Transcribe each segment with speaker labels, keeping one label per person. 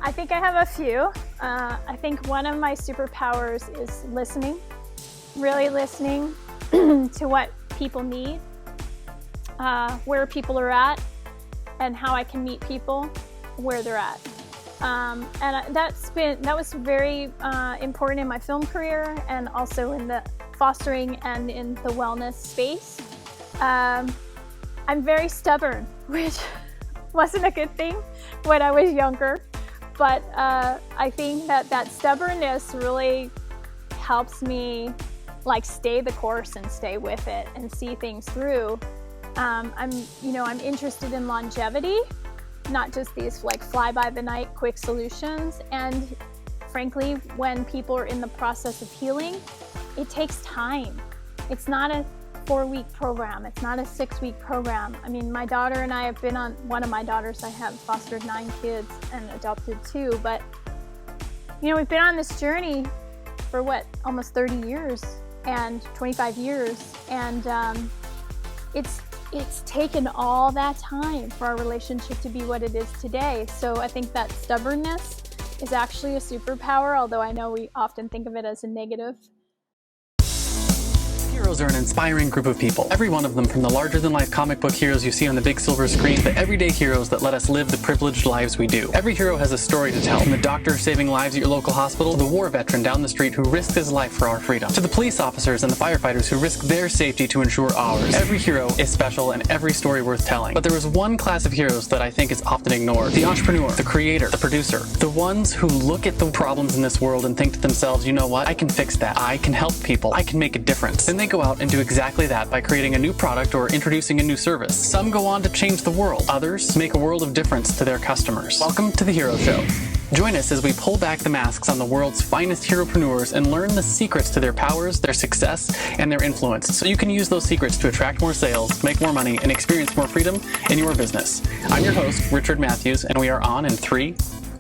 Speaker 1: I think I have a few. I think one of my superpowers is listening, really listening to what people need, where people are at, and how I can meet people where they're at. And that was very important in my film career and also in the fostering and in the wellness space. I'm very stubborn, which wasn't a good thing when I was younger. But I think that stubbornness really helps me stay the course and stay with it and see things through. I'm interested in longevity, not just these fly by the night quick solutions. And frankly, when people are in the process of healing, it takes time. It's not a 4-week program. It's not a 6-week program. I mean, my daughter and I have been on, one of my daughters, I have fostered 9 kids and adopted 2, but we've been on this journey for almost 30 years and 25 years. And it's taken all that time for our relationship to be what it is today. So I think that stubbornness is actually a superpower, although I know we often think of it as a negative.
Speaker 2: Heroes are an inspiring group of people. Every one of them, from the larger-than-life comic book heroes you see on the big silver screen, to everyday heroes that let us live the privileged lives we do. Every hero has a story to tell, from the doctor saving lives at your local hospital, to the war veteran down the street who risked his life for our freedom, to the police officers and the firefighters who risk their safety to ensure ours. Every hero is special and every story worth telling. But there is one class of heroes that I think is often ignored: the entrepreneur, the creator, the producer. The ones who look at the problems in this world and think to themselves, you know what, I can fix that. I can help people. I can make a difference. Then they go out and do exactly that by creating a new product or introducing a new service. Some go on to change the world. Others make a world of difference to their customers. Welcome to The Hero Show. Join us as we pull back the masks on the world's finest heropreneurs and learn the secrets to their powers, their success, and their influence, so you can use those secrets to attract more sales, make more money, and experience more freedom in your business. I'm your host, Richard Matthews, and we are on in 3,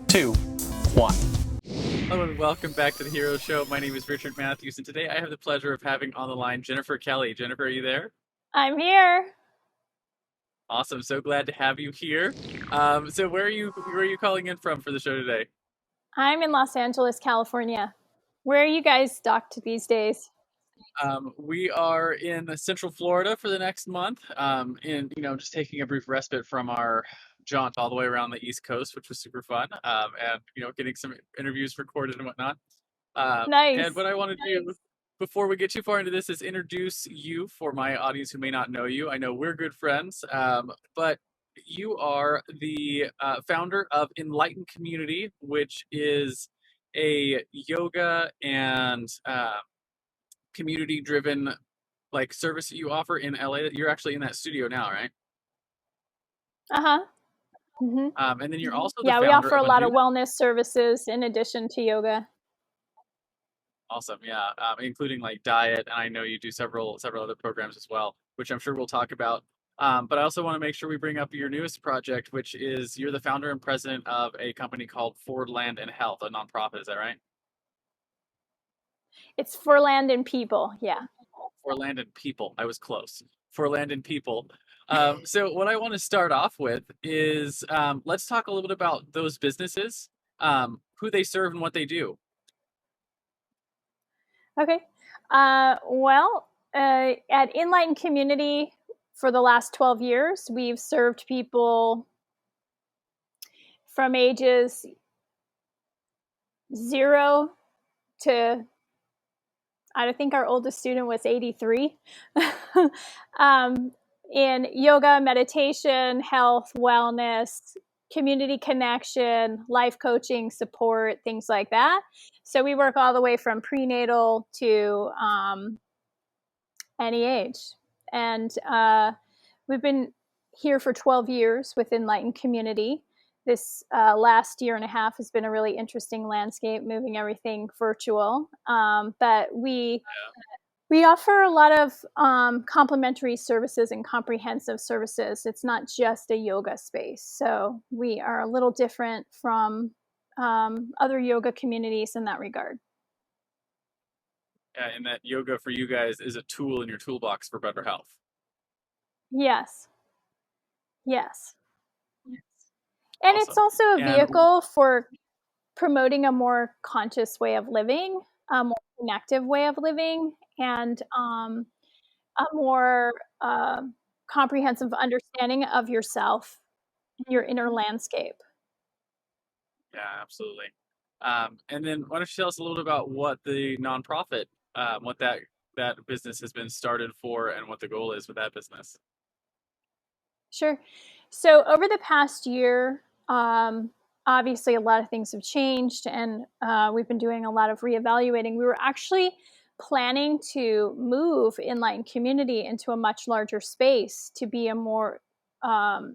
Speaker 2: 2, 1.
Speaker 3: Hello and welcome back to The Hero Show. My name is Richard Matthews, and today I have the pleasure of having on the line Jennifer Kelly. Jennifer, are you there?
Speaker 1: I'm here.
Speaker 3: Awesome. So glad to have you here. So where are you calling in from for the show today?
Speaker 1: I'm in Los Angeles, California. Where are you guys docked these days?
Speaker 3: We are in Central Florida for the next month, and just taking a brief respite from our jaunt all the way around the East Coast, which was super fun, and getting some interviews recorded and whatnot.
Speaker 1: Nice.
Speaker 3: And what I want to do before we get too far into this is introduce you for my audience who may not know you. I know we're good friends, but you are the founder of Enlightened Community, which is a yoga and community-driven service that you offer in LA. You're actually in that studio now, right?
Speaker 1: Uh-huh. Mm-hmm.
Speaker 3: And then you're also the
Speaker 1: we
Speaker 3: founder
Speaker 1: offer a
Speaker 3: of
Speaker 1: lot of wellness services in addition to yoga.
Speaker 3: Awesome, yeah, including diet, and I know you do several other programs as well, which I'm sure we'll talk about. But I also want to make sure we bring up your newest project, which is you're the founder and president of a company called For Land and Health, a nonprofit. Is that right?
Speaker 1: It's For Land and People, yeah.
Speaker 3: For Land and People. I was close. For Land and People. So what I want to start off with is let's talk a little bit about those businesses, who they serve and what they do.
Speaker 1: Okay. At Enlightened Community for the last 12 years, we've served people from ages 0 to, I think our oldest student was 83. In yoga, meditation, health, wellness, community connection, life coaching, support, things like that. So we work all the way from prenatal to any age. And we've been here for 12 years with Enlightened Community. This last year and a half has been a really interesting landscape, moving everything virtual. But we offer a lot of complementary services and comprehensive services. It's not just a yoga space. So we are a little different from other yoga communities in that regard.
Speaker 3: And that yoga for you guys is a tool in your toolbox for better health.
Speaker 1: Yes. And
Speaker 3: Awesome.
Speaker 1: it's also a vehicle for promoting a more conscious way of living, a more connective way of living, and a more comprehensive understanding of yourself and your inner landscape.
Speaker 3: Yeah, absolutely. And then why don't you tell us a little bit about what the nonprofit, what that business has been started for, and what the goal is with that business?
Speaker 1: Sure. So over the past year, obviously a lot of things have changed, and we've been doing a lot of reevaluating. We were actually planning to move Enlightened Community into a much larger space to be a more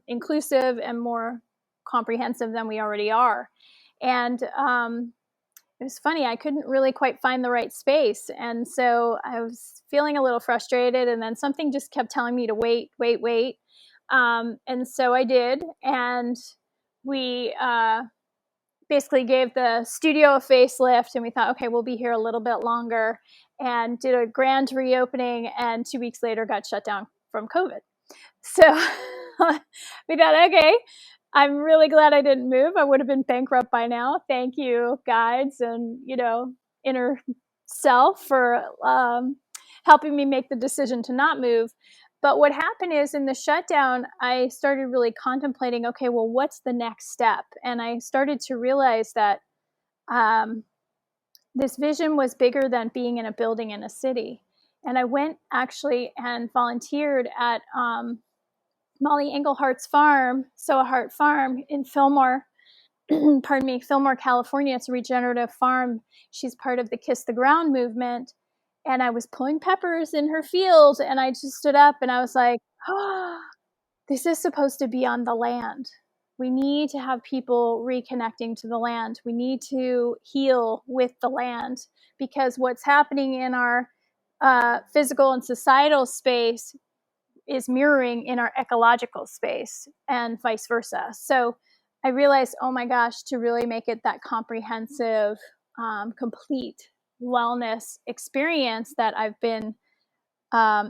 Speaker 1: inclusive and more comprehensive than we already are. And it was funny, I couldn't really quite find the right space. And so I was feeling a little frustrated. And then something just kept telling me to wait, wait, wait. And so I did. And we basically gave the studio a facelift. And we thought, okay, we'll be here a little bit longer. And did a grand reopening. And 2 weeks later got shut down from COVID. So we thought, okay, I'm really glad I didn't move. I would have been bankrupt by now. Thank you, guides and, inner self for helping me make the decision to not move. But what happened is in the shutdown, I started really contemplating, okay, well, what's the next step? And I started to realize that this vision was bigger than being in a building in a city. And I went actually and volunteered at Molly Englehart's farm, Soa Heart Farm in Fillmore, Fillmore, California. It's a regenerative farm. She's part of the Kiss the Ground movement. And I was pulling peppers in her field, and I just stood up and I was like, oh, this is supposed to be on the land. We need to have people reconnecting to the land. We need to heal with the land, because what's happening in our physical and societal space is mirroring in our ecological space and vice versa. So I realized, oh my gosh, to really make it that comprehensive, complete wellness experience that I've been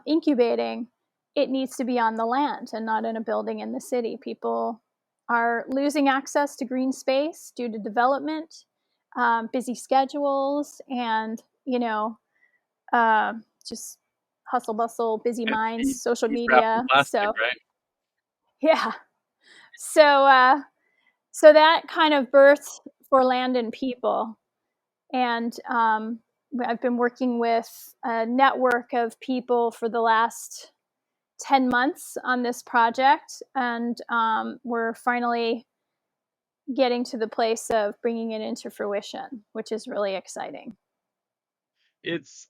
Speaker 1: incubating, it needs to be on the land and not in a building in the city. People are losing access to green space due to development, busy schedules, and, just hustle bustle, busy minds, social
Speaker 3: He's wrapped in
Speaker 1: media.
Speaker 3: plastic,
Speaker 1: So
Speaker 3: right?
Speaker 1: yeah. So that kind of birthed For Land and People. And I've been working with a network of people for the last 10 months on this project. And we're finally getting to the place of bringing it into fruition, which is really exciting.
Speaker 3: It's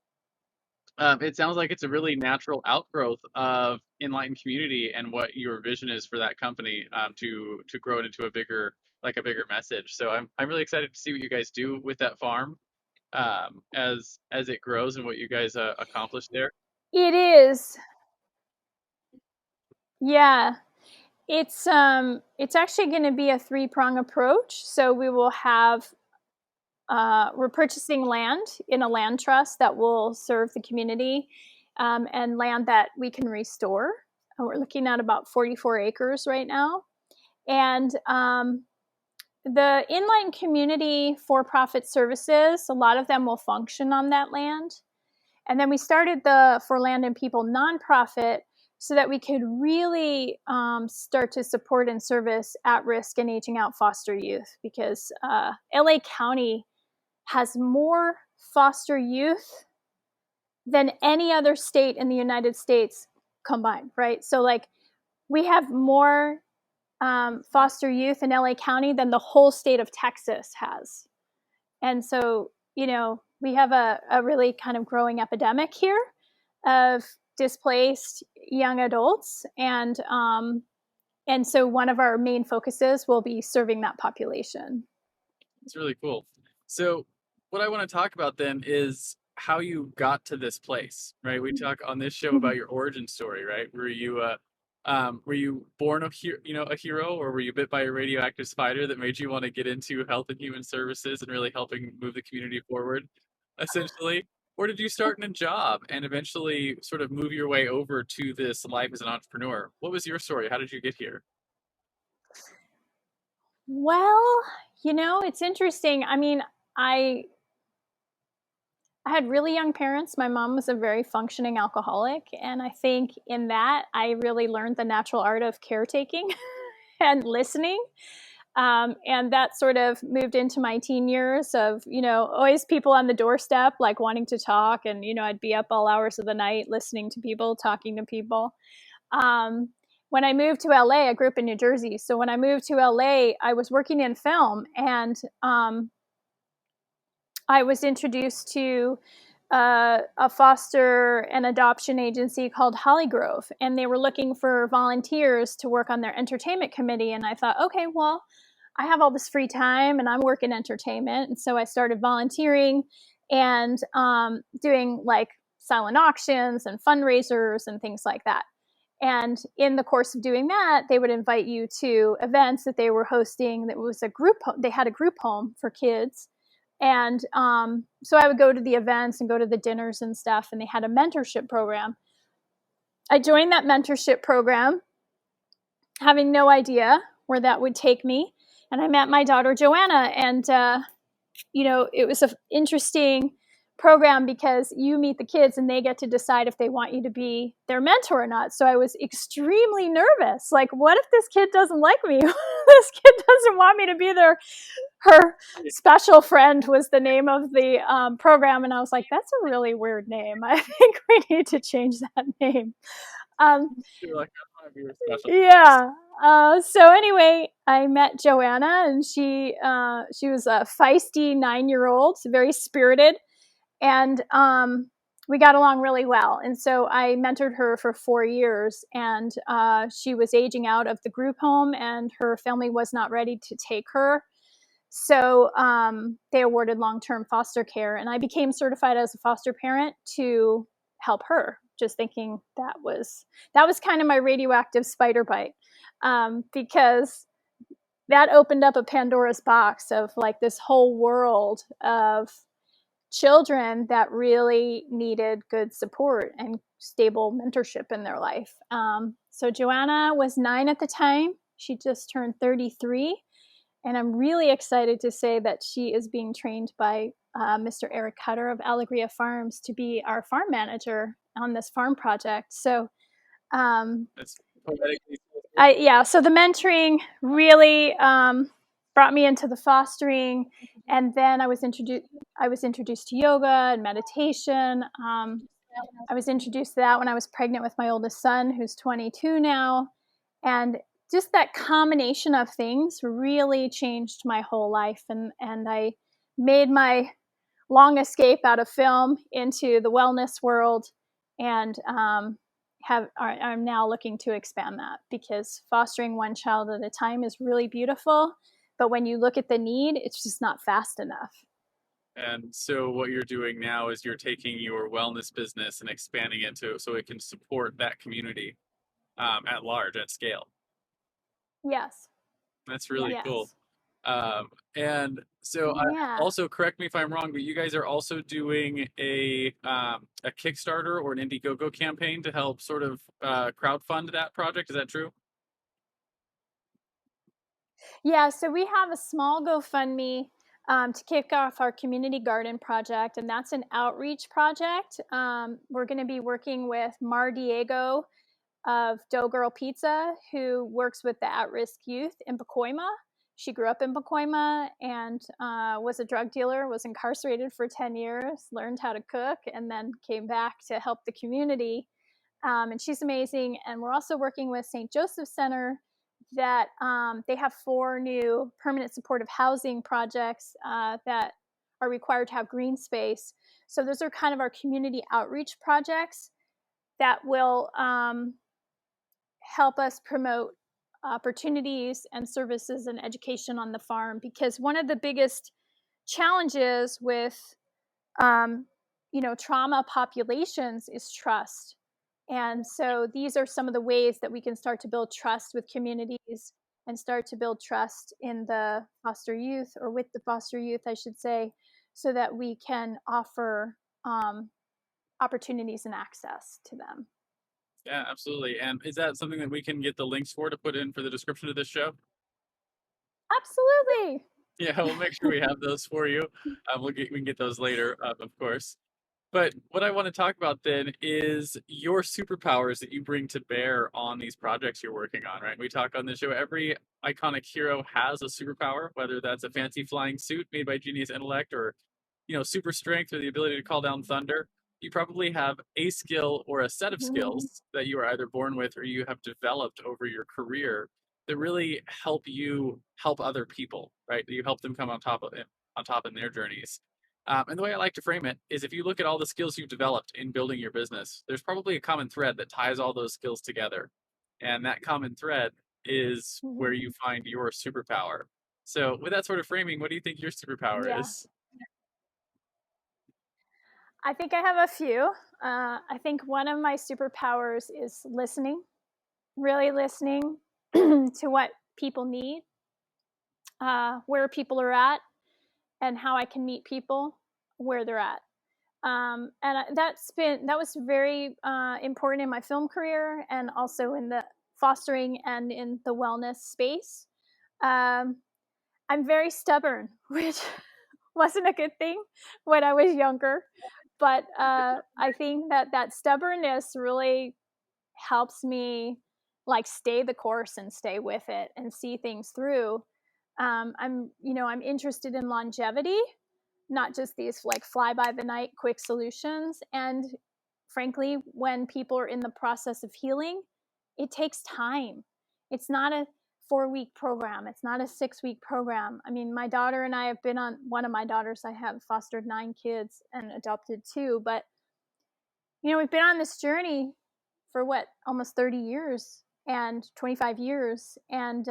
Speaker 3: it sounds like it's a really natural outgrowth of Enlightened Community and what your vision is for that company, to grow it into a bigger message. So I'm really excited to see what you guys do with that farm, as it grows and what you guys accomplish there.
Speaker 1: It is. Yeah. It's actually going to be a 3-prong approach. So we will have we're purchasing land in a land trust that will serve the community, and land that we can restore. We're looking at about 44 acres right now. And the Enlightened Community for-profit services, a lot of them will function on that land. And then we started the For Land and People nonprofit so that we could really start to support and service at-risk and aging out foster youth, because LA County has more foster youth than any other state in the United States combined, right? So like we have more foster youth in LA County than the whole state of Texas has. And so, we have a really kind of growing epidemic here of displaced young adults. And so one of our main focuses will be serving that population.
Speaker 3: It's really cool. So what I want to talk about then is how you got to this place, right? We talk on this show about your origin story, right? Were you born a hero, or were you bit by a radioactive spider that made you want to get into health and human services and really helping move the community forward, essentially? Or did you start in a job and eventually sort of move your way over to this life as an entrepreneur? What was your story? How did you get here?
Speaker 1: Well, It's interesting. I mean, I I had really young parents. My mom was a very functioning alcoholic, and I think in that I really learned the natural art of caretaking and listening. And that sort of moved into my teen years of, always people on the doorstep, like wanting to talk. And, I'd be up all hours of the night listening to people, talking to people. Um, when I moved to LA, I grew up in New Jersey. So when I moved to LA, I was working in film, and I was introduced to a foster and adoption agency called Hollygrove, and they were looking for volunteers to work on their entertainment committee. And I thought, okay, well, I have all this free time and I'm working entertainment. And so I started volunteering and doing like silent auctions and fundraisers and things like that. And in the course of doing that, they would invite you to events that they were hosting. That was a group, they had a group home for kids. And so I would go to the events and go to the dinners and stuff, and they had a mentorship program. I joined that mentorship program, having no idea where that would take me. And I met my daughter, Joanna, and, it was an interesting program because you meet the kids and they get to decide if they want you to be their mentor or not. So I was extremely nervous. Like, what if this kid doesn't like me? This kid doesn't want me to be her special friend was the name of the program. And I was like, that's a really weird name. I think we need to change that name.
Speaker 3: You're like, I want to be your special.
Speaker 1: Yeah. So anyway, I met Joanna, and she was a feisty 9-year-old, very spirited, and we got along really well. And so I mentored her for 4 years, and she was aging out of the group home, and her family was not ready to take her. So they awarded long-term foster care, and I became certified as a foster parent to help her. Just thinking that was kind of my radioactive spider bite, because that opened up a Pandora's box of like this whole world of children that really needed good support and stable mentorship in their life. So Joanna was 9 at the time. She just turned 33. And I'm really excited to say that she is being trained by Mr. Eric Cutter of Alegria Farms to be our farm manager on this farm project. So,
Speaker 3: That's poetically.
Speaker 1: so the mentoring really brought me into the fostering, and then I was introduced to yoga and meditation. I was introduced to that when I was pregnant with my oldest son, who's 22 now, and just that combination of things really changed my whole life. And I made my long escape out of film into the wellness world, and I'm now looking to expand that, because fostering one child at a time is really beautiful, but when you look at the need, it's just not fast enough.
Speaker 3: And so what you're doing now is you're taking your wellness business and expanding it so it can support that community at large, at scale.
Speaker 1: Yes.
Speaker 3: That's really cool.
Speaker 1: Yes.
Speaker 3: And so
Speaker 1: Yeah.
Speaker 3: also correct me if I'm wrong, but you guys are also doing a Kickstarter or an Indiegogo campaign to help sort of crowdfund that project. Is that true?
Speaker 1: Yeah, so we have a small GoFundMe to kick off our community garden project, and that's an outreach project. We're going to be working with Mar Diego of Dough Girl Pizza, who works with the at-risk youth in Pacoima. She grew up in Pacoima and was a drug dealer, was incarcerated for 10 years, learned how to cook, and then came back to help the community. And she's amazing. And we're also working with St. Joseph Center, that they have 4 new permanent supportive housing projects that are required to have green space. So those are kind of our community outreach projects that will help us promote opportunities and services and education on the farm. Because one of the biggest challenges with trauma populations is trust. And so these are some of the ways that we can start to build trust with communities and start to build trust in the foster youth, or with the foster youth, I should say, so that we can offer opportunities and access to them.
Speaker 3: Yeah, absolutely. And is that something that we can get the links for to put in for the description of this show?
Speaker 1: Absolutely.
Speaker 3: Yeah, we'll make sure we have those for you. We can get those later, of course. But what I want to talk about then is your superpowers that you bring to bear on these projects you're working on, right? We talk on the show, every iconic hero has a superpower, whether that's a fancy flying suit made by genius intellect or, super strength or the ability to call down thunder. You probably have a skill or a set of skills that you are either born with or you have developed over your career that really help you help other people, right? That you help them come on top of it, on top in their journeys. And the way I like to frame it is if you look at all the skills you've developed in building your business, there's probably a common thread that ties all those skills together. And that common thread is where you find your superpower. So, with that sort of framing, what do you think your superpower
Speaker 1: Yeah,
Speaker 3: is?
Speaker 1: I think I have a few. I think one of my superpowers is listening, really listening to what people need, where people are at, and how I can meet people where they're at. That was very important in my film career and also in the fostering and in the wellness space. Um, I'm very stubborn, which wasn't a good thing when I was younger, but I think that stubbornness really helps me like stay the course and stay with it and see things through. I'm interested in longevity, not just these like fly by the night quick solutions. And frankly, when people are in the process of healing, it takes time. It's not a 4-week program. It's not a 6-week program. I mean, my daughter and I have been on, one of my daughters, I have fostered 9 kids and adopted 2, but we've been on this journey for what, almost 30 years and 25 years. And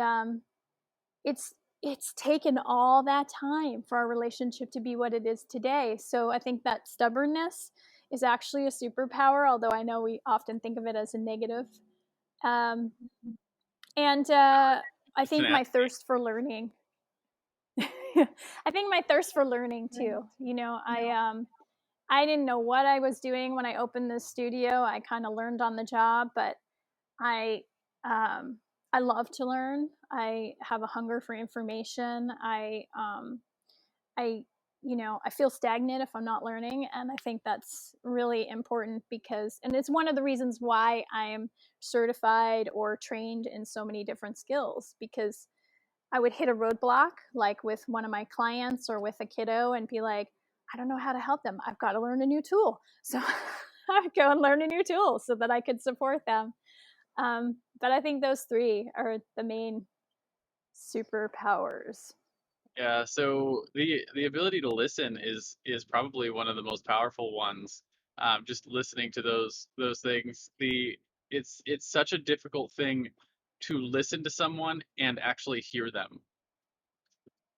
Speaker 1: it's taken all that time for our relationship to be what it is today. So I think that stubbornness is actually a superpower, although I know we often think of it as a negative. Um, and I think my thirst for learning. I think my thirst for learning too. I didn't know what I was doing when I opened this studio. I kind of learned on the job, but I um, I love to learn. I have a hunger for information. I feel stagnant if I'm not learning, and I think that's really important because, and it's one of the reasons why I'm certified or trained in so many different skills, because I would hit a roadblock like with one of my clients or with a kiddo and be like, I don't know how to help them. I've got to learn a new tool. So I go and learn a new tool so that I could support them. But I think those 3 are the main superpowers.
Speaker 3: Yeah, so the ability to listen is probably one of the most powerful ones. Just listening to those things. It's such a difficult thing to listen to someone and actually hear them.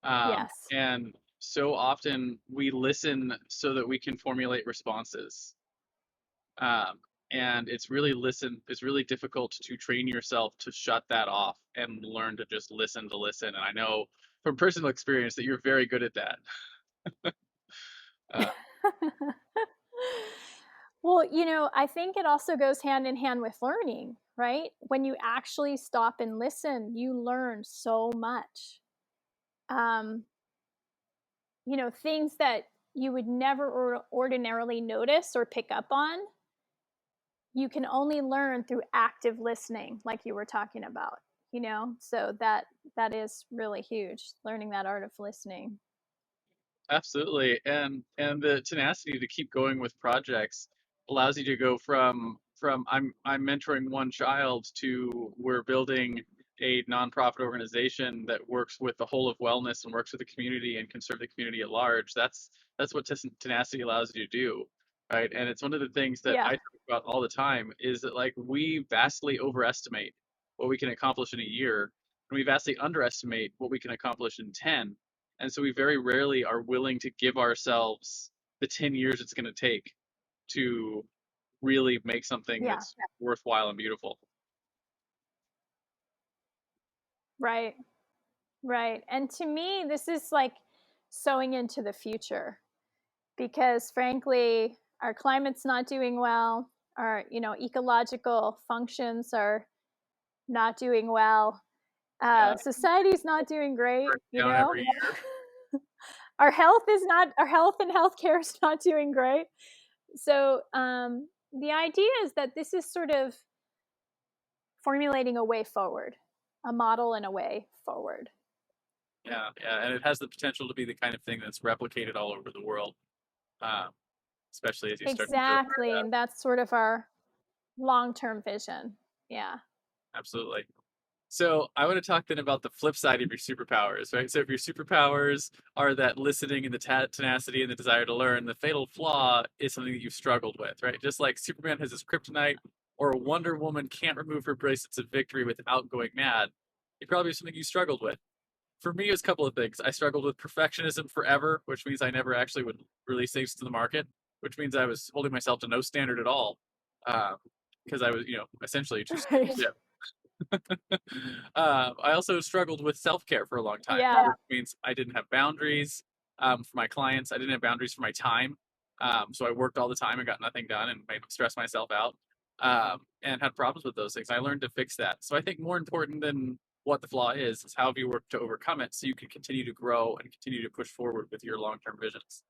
Speaker 1: Yes.
Speaker 3: And so often we listen so that we can formulate responses. Um, and it's really difficult to train yourself to shut that off and learn to just listen to listen. And I know from personal experience that you're very good at that. Uh,
Speaker 1: Well, I think it also goes hand in hand with learning, right? When you actually stop and listen, you learn so much. Um, things that you would never ordinarily notice or pick up on, you can only learn through active listening, like you were talking about, so that is really huge, learning that art of listening.
Speaker 3: Absolutely. And the tenacity to keep going with projects allows you to go from I'm mentoring one child to we're building a nonprofit organization that works with the whole of wellness and works with the community and can serve the community at large. That's what tenacity allows you to do, right? And it's one of the things that I
Speaker 1: Yeah.
Speaker 3: talk about all the time is that like we vastly overestimate what we can accomplish in a year, and we vastly underestimate what we can accomplish in 10. And so we very rarely are willing to give ourselves the 10 years it's going to take to really make something
Speaker 1: Yeah.
Speaker 3: that's worthwhile and beautiful.
Speaker 1: Right. Right. And to me, this is like sowing into the future, because frankly, our climate's not doing well. Our, ecological functions are not doing well.
Speaker 3: Yeah,
Speaker 1: Society's not doing great,
Speaker 3: down every year.
Speaker 1: our health and healthcare is not doing great. So the idea is that this is sort of formulating a way forward, a model and a way forward.
Speaker 3: Yeah, yeah, and it has the potential to be the kind of thing that's replicated all over the world, um, especially as you start to grow.
Speaker 1: Exactly,
Speaker 3: Yeah,
Speaker 1: and that's sort of our long-term vision. Yeah.
Speaker 3: absolutely. So I want to talk then about the flip side of your superpowers, right? So if your superpowers are that listening and the tenacity and the desire to learn, the fatal flaw is something that you've struggled with, right? Just like Superman has his kryptonite, or Wonder Woman can't remove her bracelets of victory without going mad, it probably is something you struggled with. For me, it was a couple of things. I struggled with perfectionism forever, which means I never actually would release things to the market, which means I was holding myself to no standard at all, because I was, essentially just
Speaker 1: Right.
Speaker 3: yeah. I also struggled with self care for a long time,
Speaker 1: Yeah.
Speaker 3: which means I didn't have boundaries for my clients. I didn't have boundaries for my time. So I worked all the time and got nothing done and made stress myself out and had problems with those things. I learned to fix that. So I think more important than what the flaw is how have you worked to overcome it so you can continue to grow and continue to push forward with your long term visions.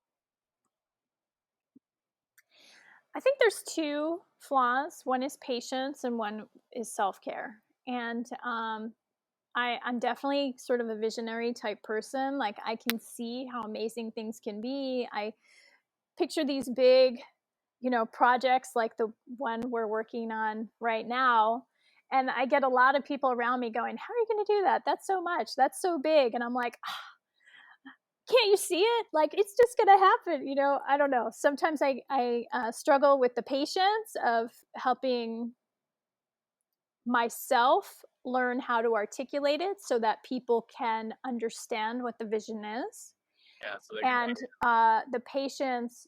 Speaker 1: I think there's two flaws. One is patience and one is self-care. And I'm definitely sort of a visionary type person. Like I can see how amazing things can be. I picture these big, projects like the one we're working on right now. And I get a lot of people around me going, "How are you going to do that? That's so much. That's so big." And I'm like, can't you see it? Like it's just gonna happen, I don't know. Sometimes I struggle with the patience of helping myself learn how to articulate it so that people can understand what the vision is,
Speaker 3: Yeah, so they can
Speaker 1: and the patience,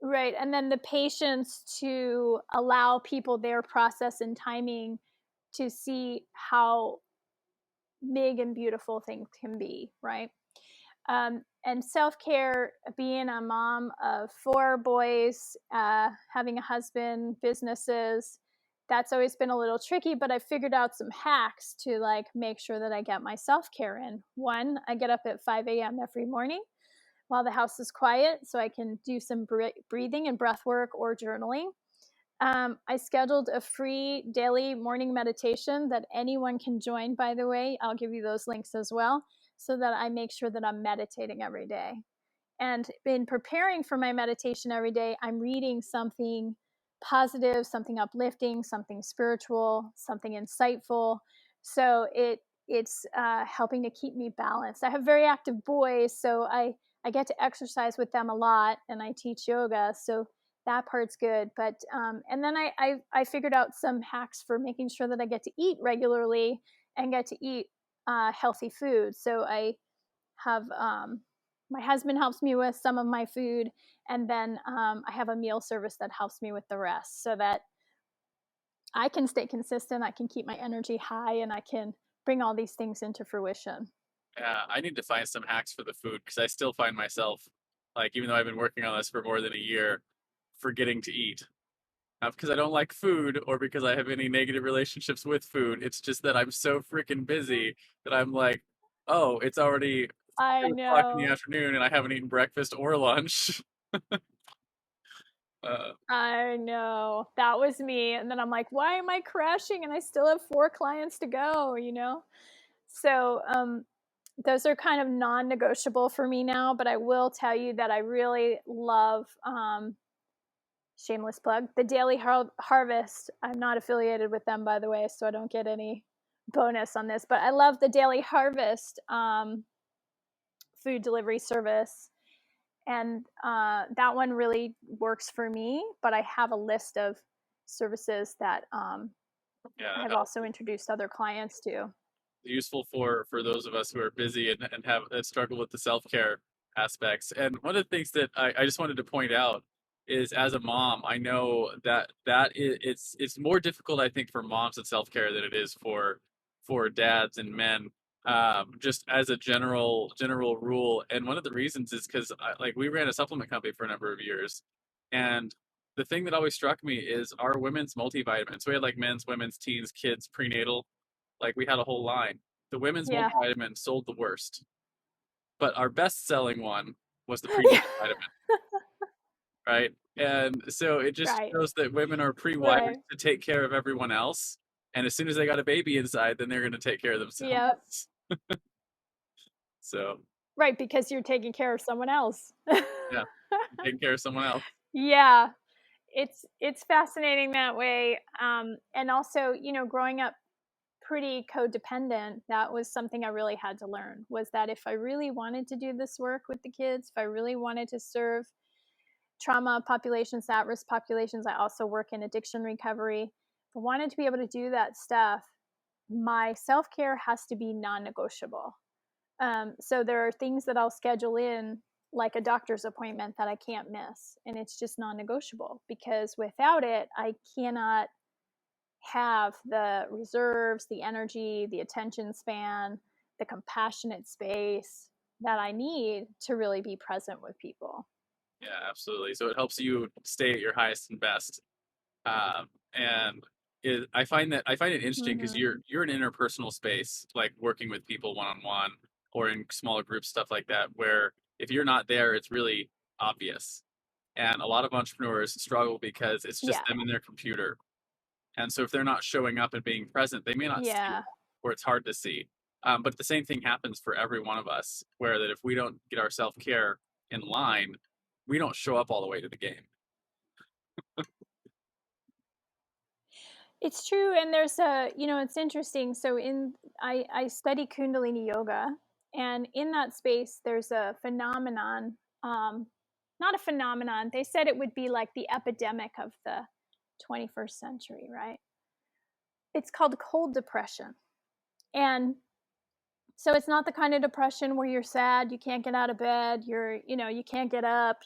Speaker 1: right, and then the patience to allow people their process and timing to see how big and beautiful things can be, right? And self care, being a mom of 4 boys, having a husband, businesses, that's always been a little tricky, but I figured out some hacks to like make sure that I get my self care in. One, I get up at 5 a.m. every morning while the house is quiet so I can do some breathing and breath work or journaling. I scheduled a free daily morning meditation that anyone can join, by the way. I'll give you those links as well, so that I make sure that I'm meditating every day. And in preparing for my meditation every day, I'm reading something positive, something uplifting, something spiritual, something insightful. So it's helping to keep me balanced. I have very active boys, so I get to exercise with them a lot, and I teach yoga, so that part's good. But and then I figured out some hacks for making sure that I get to eat regularly and get to eat healthy food. So I have my husband helps me with some of my food, and then I have a meal service that helps me with the rest, so that I can stay consistent, I can keep my energy high, and I can bring all these things into fruition.
Speaker 3: Yeah, I need to find some hacks for the food because I still find myself, like, even though I've been working on this for more than a year, forgetting to eat. Not because I don't like food or because I have any negative relationships with food. It's just that I'm so freaking busy that I'm like, oh, it's already
Speaker 1: I
Speaker 3: 2 o'clock in the
Speaker 1: know.
Speaker 3: afternoon and I haven't eaten breakfast or lunch. Uh,
Speaker 1: I know. That was me. And then I'm like, why am I crashing? And I still have 4 clients to go? So those are kind of non-negotiable for me now, but I will tell you that I really love, shameless plug, the Daily Harvest. I'm not affiliated with them, by the way, so I don't get any bonus on this, but I love the Daily Harvest food delivery service. And that one really works for me, but I have a list of services that I
Speaker 3: yeah,
Speaker 1: have also introduced other clients to.
Speaker 3: useful for those of us who are busy and have that struggle with the self-care aspects. And one of the things that I just wanted to point out is as a mom, I know it's more difficult, I think, for moms and self-care than it is for dads and men. Just as a general rule. And one of the reasons is because like we ran a supplement company for a number of years. And the thing that always struck me is our women's multivitamins. We had like men's, women's, teens, kids, prenatal, like we had a whole line. The women's
Speaker 1: Yeah.
Speaker 3: multivitamin sold the worst. but our best-selling one was the prenatal vitamin, right? And so it just
Speaker 1: Right.
Speaker 3: shows that women are pre-wired
Speaker 1: Right.
Speaker 3: to take care of everyone else, and as soon as they got a baby inside, then they're going to take care of
Speaker 1: Yep.
Speaker 3: themselves. So
Speaker 1: Right, because you're taking care of someone else.
Speaker 3: yeah, taking care of someone else.
Speaker 1: Yeah, it's fascinating that way. And also, growing up pretty codependent, that was something I really had to learn, was that if I really wanted to do this work with the kids, if I really wanted to serve trauma populations, at-risk populations, I also work in addiction recovery. If I wanted to be able to do that stuff, my self-care has to be non-negotiable. So there are things that I'll schedule in, like a doctor's appointment, that I can't miss. And it's just non negotiable, because without it, I cannot have the reserves, the energy, the attention span, the compassionate space that I need to really be present with people.
Speaker 3: Yeah, absolutely. So it helps you stay at your highest and best. And I find it interesting because
Speaker 1: Mm-hmm.
Speaker 3: you're in interpersonal space, like working with people one on one or in smaller groups, stuff like that, where if you're not there, it's really obvious. And a lot of entrepreneurs struggle because it's just
Speaker 1: Yeah.
Speaker 3: them and their computer. And so if they're not showing up and being present, they may not see it,
Speaker 1: Yeah.
Speaker 3: or it's hard to see. But the same thing happens for every one of us, where that if we don't get our self care in line, we don't show up all the way to the game.
Speaker 1: It's true. And there's it's interesting. So I study Kundalini yoga, and in that space, there's a phenomenon, not a phenomenon. They said it would be like the epidemic of the 21st century, right? It's called cold depression. And so it's not the kind of depression where you're sad, you can't get out of bed, you can't get up,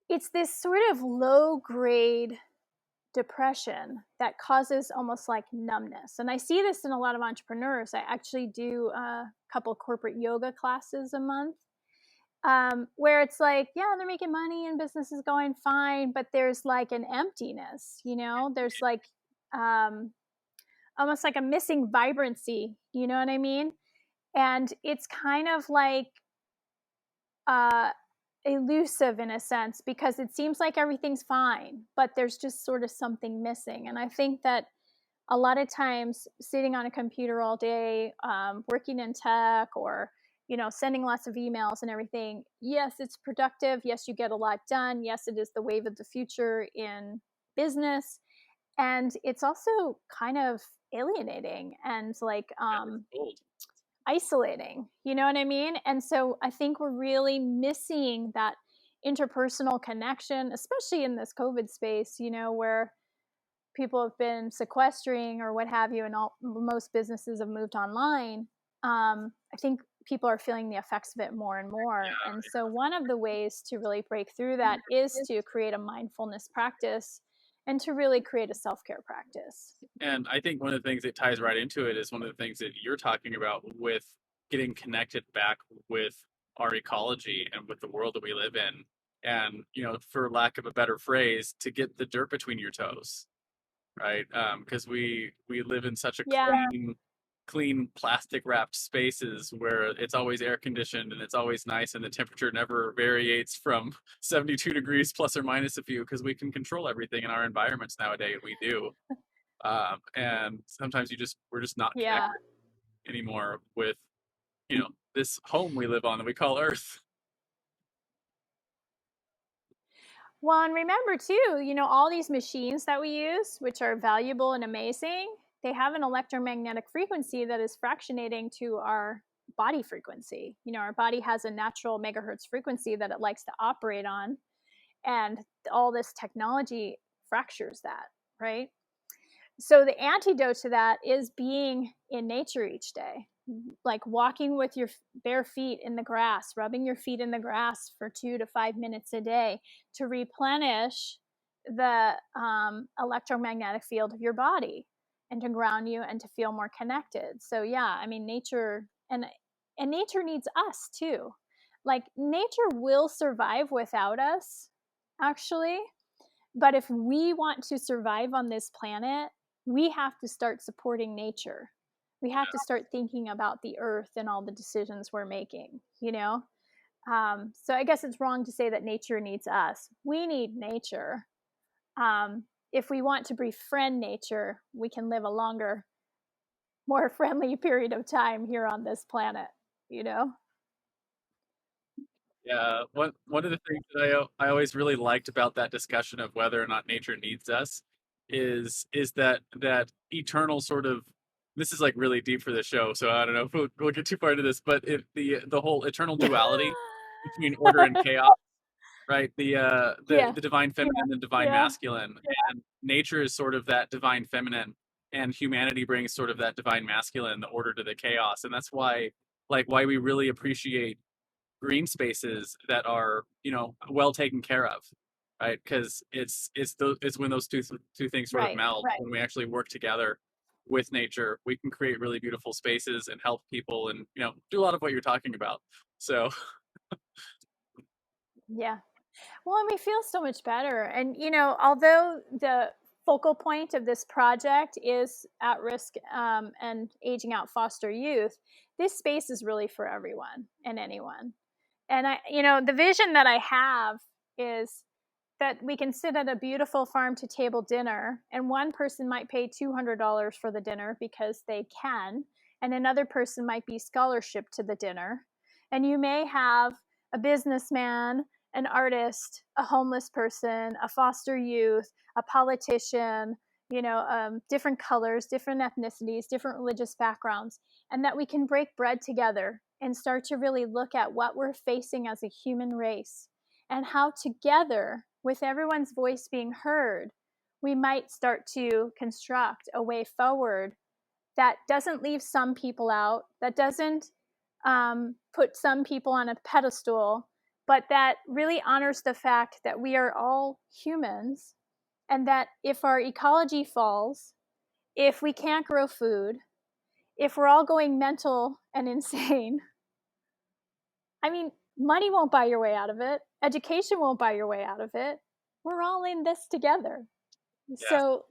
Speaker 1: it's this sort of low grade depression that causes almost like numbness. And I see this in a lot of entrepreneurs. I actually do a couple corporate yoga classes a month, where it's like, yeah, they're making money and business is going fine, but there's like an emptiness, there's like almost like a missing vibrancy, you know what I mean? And it's kind of like uh, elusive in a sense, because it seems like everything's fine, but there's just sort of something missing. And I think that a lot of times sitting on a computer all day, working in tech, or sending lots of emails and everything, yes, it's productive, yes, you get a lot done, yes, it is the wave of the future in business, and it's also kind of alienating and like isolating, you know what I mean? And so I think we're really missing that interpersonal connection, especially in this COVID space, where people have been sequestering or what have you, and most businesses have moved online. I think people are feeling the effects of it more and more.
Speaker 3: Yeah,
Speaker 1: And so one of the ways to really break through that is to create a mindfulness practice and to really create a self-care practice.
Speaker 3: and I think one of the things that ties right into it is one of the things that you're talking about with getting connected back with our ecology and with the world that we live in. And, for lack of a better phrase, to get the dirt between your toes, right? Because we live in such a
Speaker 1: Yeah.
Speaker 3: clean plastic wrapped spaces where it's always air conditioned and it's always nice and the temperature never variates from 72 degrees plus or minus a few, because we can control everything in our environments nowadays, and we do. And sometimes we're just not
Speaker 1: Yeah.
Speaker 3: connected anymore with this home we live on that we call Earth.
Speaker 1: Well, and remember too, all these machines that we use, which are valuable and amazing, they have an electromagnetic frequency that is fractionating to our body frequency. Our body has a natural megahertz frequency that it likes to operate on, and all this technology fractures that, right? So the antidote to that is being in nature each day, like walking with your bare feet in the grass, rubbing your feet in the grass for 2 to 5 minutes a day to replenish the electromagnetic field of your body and to ground you and to feel more connected. So yeah, I mean, nature and nature needs us too. Like, nature will survive without us, actually. But if we want to survive on this planet, we have to start supporting nature. We have to start thinking about the earth and all the decisions we're making, So I guess it's wrong to say that nature needs us. We need nature. If we want to befriend nature, we can live a longer, more friendly period of time here on this planet, you know?
Speaker 3: Yeah, one of the things that I always really liked about that discussion of whether or not nature needs us is that eternal sort of, this is like really deep for the show, so I don't know if we'll get too far into this, but the whole eternal duality between order and chaos, right?
Speaker 1: Yeah,
Speaker 3: The divine feminine and the divine
Speaker 1: yeah,
Speaker 3: masculine, and nature is sort of that divine feminine, and humanity brings sort of that divine masculine, the order to the chaos, and that's why, like, why we really appreciate green spaces that are, well taken care of, right? Because it's when those two things sort of
Speaker 1: right,
Speaker 3: meld.
Speaker 1: right.
Speaker 3: When we actually work together with nature, we can create really beautiful spaces and help people, and do a lot of what you're talking about. So
Speaker 1: Yeah. Well, and we feel so much better. And, although the focal point of this project is at risk and aging out foster youth, this space is really for everyone and anyone. And the vision that I have is that we can sit at a beautiful farm to table dinner, and one person might pay $200 for the dinner because they can, and another person might be scholarship to the dinner. And you may have a businessman, an artist, a homeless person, a foster youth, a politician, different colors, different ethnicities, different religious backgrounds, and that we can break bread together and start to really look at what we're facing as a human race and how together, with everyone's voice being heard, we might start to construct a way forward that doesn't leave some people out, that doesn't put some people on a pedestal, but that really honors the fact that we are all humans, and that if our ecology falls, if we can't grow food, if we're all going mental and insane, I mean, money won't buy your way out of it. Education won't buy your way out of it. We're all in this together.
Speaker 3: yeah,
Speaker 1: So,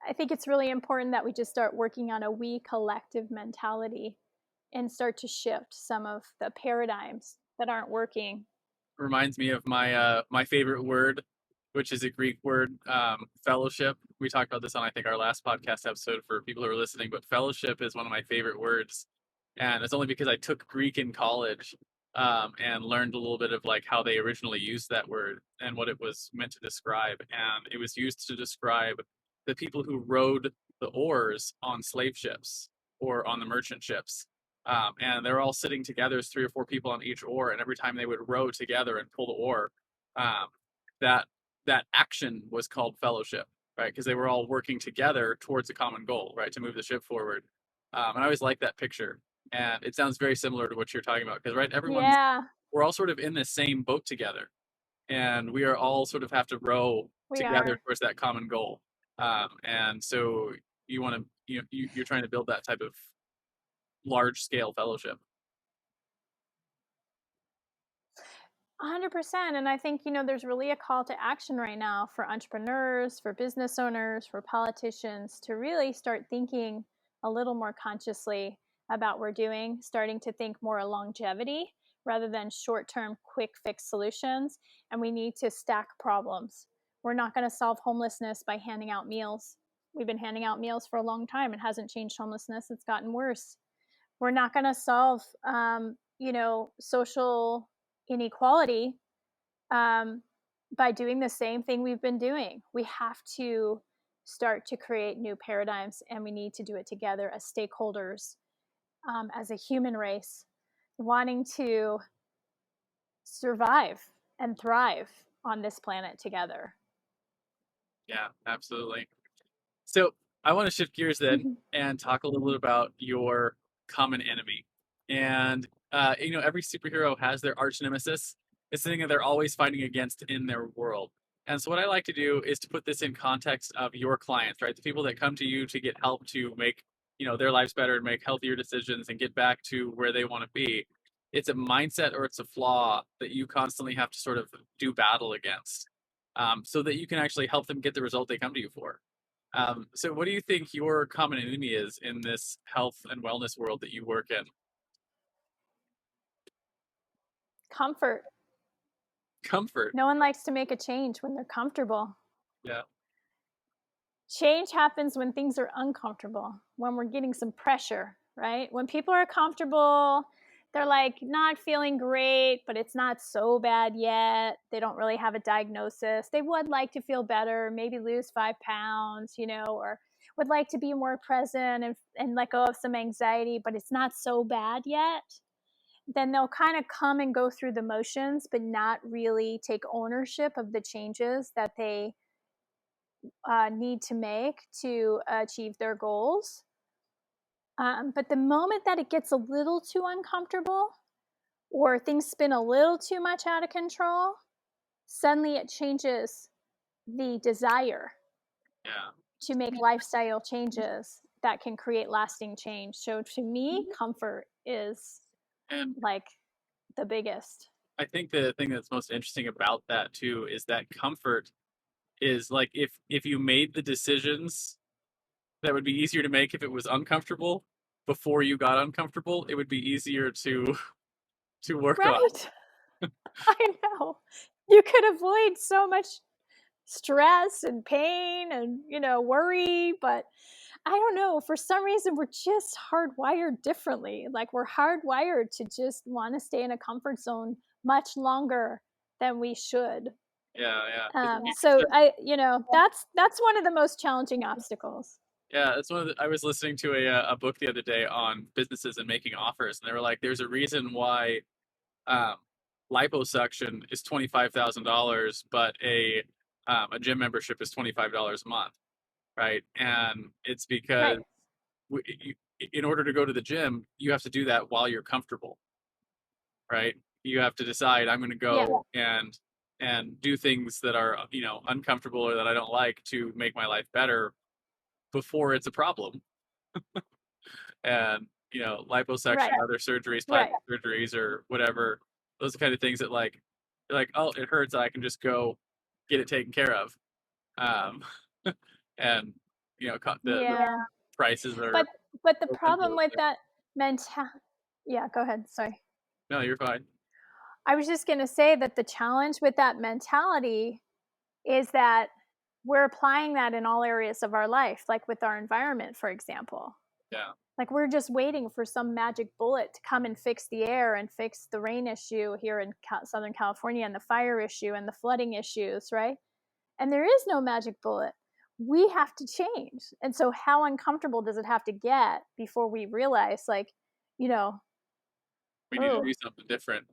Speaker 1: I think it's really important that we just start working on a we collective mentality and start to shift some of the paradigms that aren't working.
Speaker 3: reminds me of my favorite word, which is a Greek word, fellowship. We talked about this on, I think, our last podcast episode for people who are listening, but fellowship is one of my favorite words, and it's only because I took Greek in college, and learned a little bit of like how they originally used that word and what it was meant to describe, and it was used to describe the people who rowed the oars on slave ships or on the merchant ships, and they're all sitting together. There's three or four people on each oar, and every time they would row together and pull the oar, um, that that action was called fellowship, right? Because they were all working together towards a common goal, right, to move the ship forward. And I always like that picture, and it sounds very similar to what you're talking about. Because right,
Speaker 1: Yeah,
Speaker 3: we're all sort of in the same boat together, and we are all sort of have to row
Speaker 1: we
Speaker 3: together
Speaker 1: are.
Speaker 3: towards that common goal. And so you want to, you're trying to build that type of large scale fellowship.
Speaker 1: 100%. And I think, there's really a call to action right now for entrepreneurs, for business owners, for politicians to really start thinking a little more consciously about what we're doing, starting to think more longevity rather than short term, quick fix solutions. And we need to stack problems. We're not going to solve homelessness by handing out meals. We've been handing out meals for a long time. It hasn't changed homelessness, it's gotten worse. We're not going to solve, social inequality um, by doing the same thing we've been doing. We have to start to create new paradigms, and we need to do it together as stakeholders, as a human race, wanting to survive and thrive on this planet together.
Speaker 3: Yeah, absolutely. So I want to shift gears then and talk a little bit about your common enemy. And every superhero has their arch nemesis. It's something that they're always fighting against in their world. And so what I like to do is to put this in context of your clients, right? The people that come to you to get help to make, their lives better and make healthier decisions and get back to where they want to be. It's a mindset or it's a flaw that you constantly have to sort of do battle against, so that you can actually help them get the result they come to you for. So what do you think your common enemy is in this health and wellness world that you work in?
Speaker 1: Comfort.
Speaker 3: Comfort.
Speaker 1: No one likes to make a change when they're comfortable.
Speaker 3: Yeah.
Speaker 1: Change happens when things are uncomfortable, when we're getting some pressure, right? When people are comfortable, they're like not feeling great, but it's not so bad yet. They don't really have a diagnosis. They would like to feel better, maybe lose 5 pounds, or would like to be more present and let go of some anxiety, but it's not so bad yet. Then they'll kind of come and go through the motions, but not really take ownership of the changes that they need to make to achieve their goals. But the moment that it gets a little too uncomfortable or things spin a little too much out of control, suddenly it changes the desire
Speaker 3: Yeah.
Speaker 1: to make lifestyle changes that can create lasting change. So to me, comfort is
Speaker 3: And
Speaker 1: like the biggest.
Speaker 3: I think the thing that's most interesting about that too is that comfort is like if you made the decisions that would be easier to make if it was uncomfortable before you got uncomfortable, it would be easier to work on.
Speaker 1: Right. I know. You could avoid so much stress and pain and worry, but I don't know, for some reason we're just hardwired differently. Like we're hardwired to just want to stay in a comfort zone much longer than we should.
Speaker 3: Yeah, yeah.
Speaker 1: So that's one of the most challenging obstacles.
Speaker 3: Yeah, that's one of the, I was listening to a book the other day on businesses and making offers, and they were like, "There's a reason why um, liposuction is $25,000, but a gym membership is $25 a month, right?" And it's because
Speaker 1: Right.
Speaker 3: you, in order to go to the gym, you have to do that while you're comfortable, right? You have to decide I'm going to
Speaker 1: Yeah.
Speaker 3: go and do things that are uncomfortable or that I don't like to make my life better before it's a problem. And liposuction,
Speaker 1: Right.
Speaker 3: other surgeries,
Speaker 1: Right.
Speaker 3: plastic surgeries, or whatever, those are the kind of things that like you're like, oh, it hurts, I can just go get it taken care of. Um, and the
Speaker 1: Yeah.
Speaker 3: prices
Speaker 1: But
Speaker 3: are
Speaker 1: but the problem with
Speaker 3: ridiculous.
Speaker 1: that mental Yeah, go ahead. Sorry.
Speaker 3: No, you're fine.
Speaker 1: I was just going to say that the challenge with that mentality is that we're applying that in all areas of our life, like with our environment, for example.
Speaker 3: Yeah,
Speaker 1: Like we're just waiting for some magic bullet to come and fix the air and fix the rain issue here in Southern California and the fire issue and the flooding issues, right? And there is no magic bullet. We have to change. And so, how uncomfortable does it have to get before we realize, like, you know,
Speaker 3: we need to
Speaker 1: oh,
Speaker 3: do something different.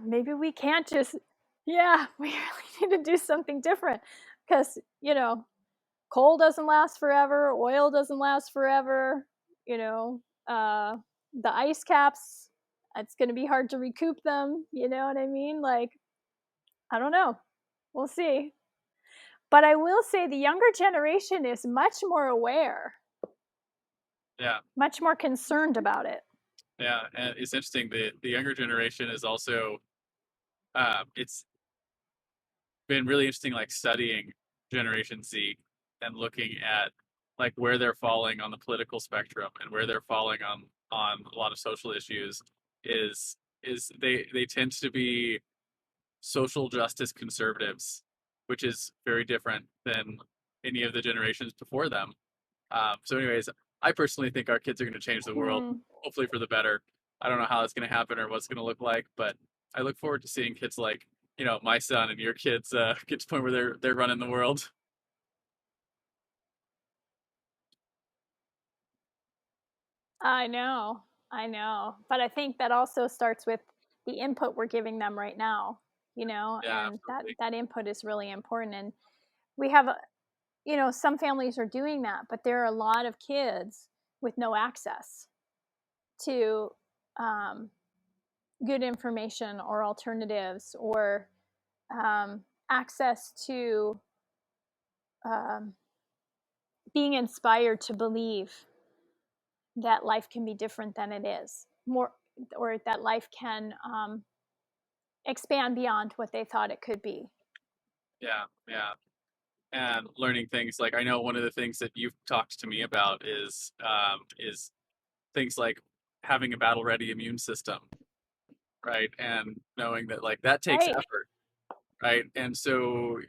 Speaker 1: maybe we can't just, yeah, we really need to do something different because, coal doesn't last forever, oil doesn't last forever, you know, uh, the ice caps, it's going to be hard to recoup them. You know what I mean? Like, I don't know. We'll see. But I will say the younger generation is much more aware,
Speaker 3: Yeah,
Speaker 1: much more concerned about it.
Speaker 3: yeah, and it's interesting. The younger generation is also it's been really interesting, like studying Generation Z and looking at like where they're falling on the political spectrum and where they're falling on a lot of social issues is they tend to be social justice conservatives, which is very different than any of the generations before them. So, anyways, I personally think our kids are going to change the world,
Speaker 1: Hmm.
Speaker 3: hopefully for the better. I don't know how it's going to happen or what's going to look like, but I look forward to seeing kids like my son and your kids get to the point where they're running the world.
Speaker 1: I know, I know. But I think that also starts with the input we're giving them right now,
Speaker 3: Yeah,
Speaker 1: and that,
Speaker 3: absolutely.
Speaker 1: that input is really important. And we have, some families are doing that, but there are a lot of kids with no access to um, good information or alternatives or access to um, being inspired to believe that life can be different than it is, more, or that life can expand beyond what they thought it could be.
Speaker 3: Yeah, yeah. and learning things like I know one of the things that you've talked to me about is things like having a battle ready immune system, right? And knowing that like that takes
Speaker 1: Right,
Speaker 3: effort, right? And so,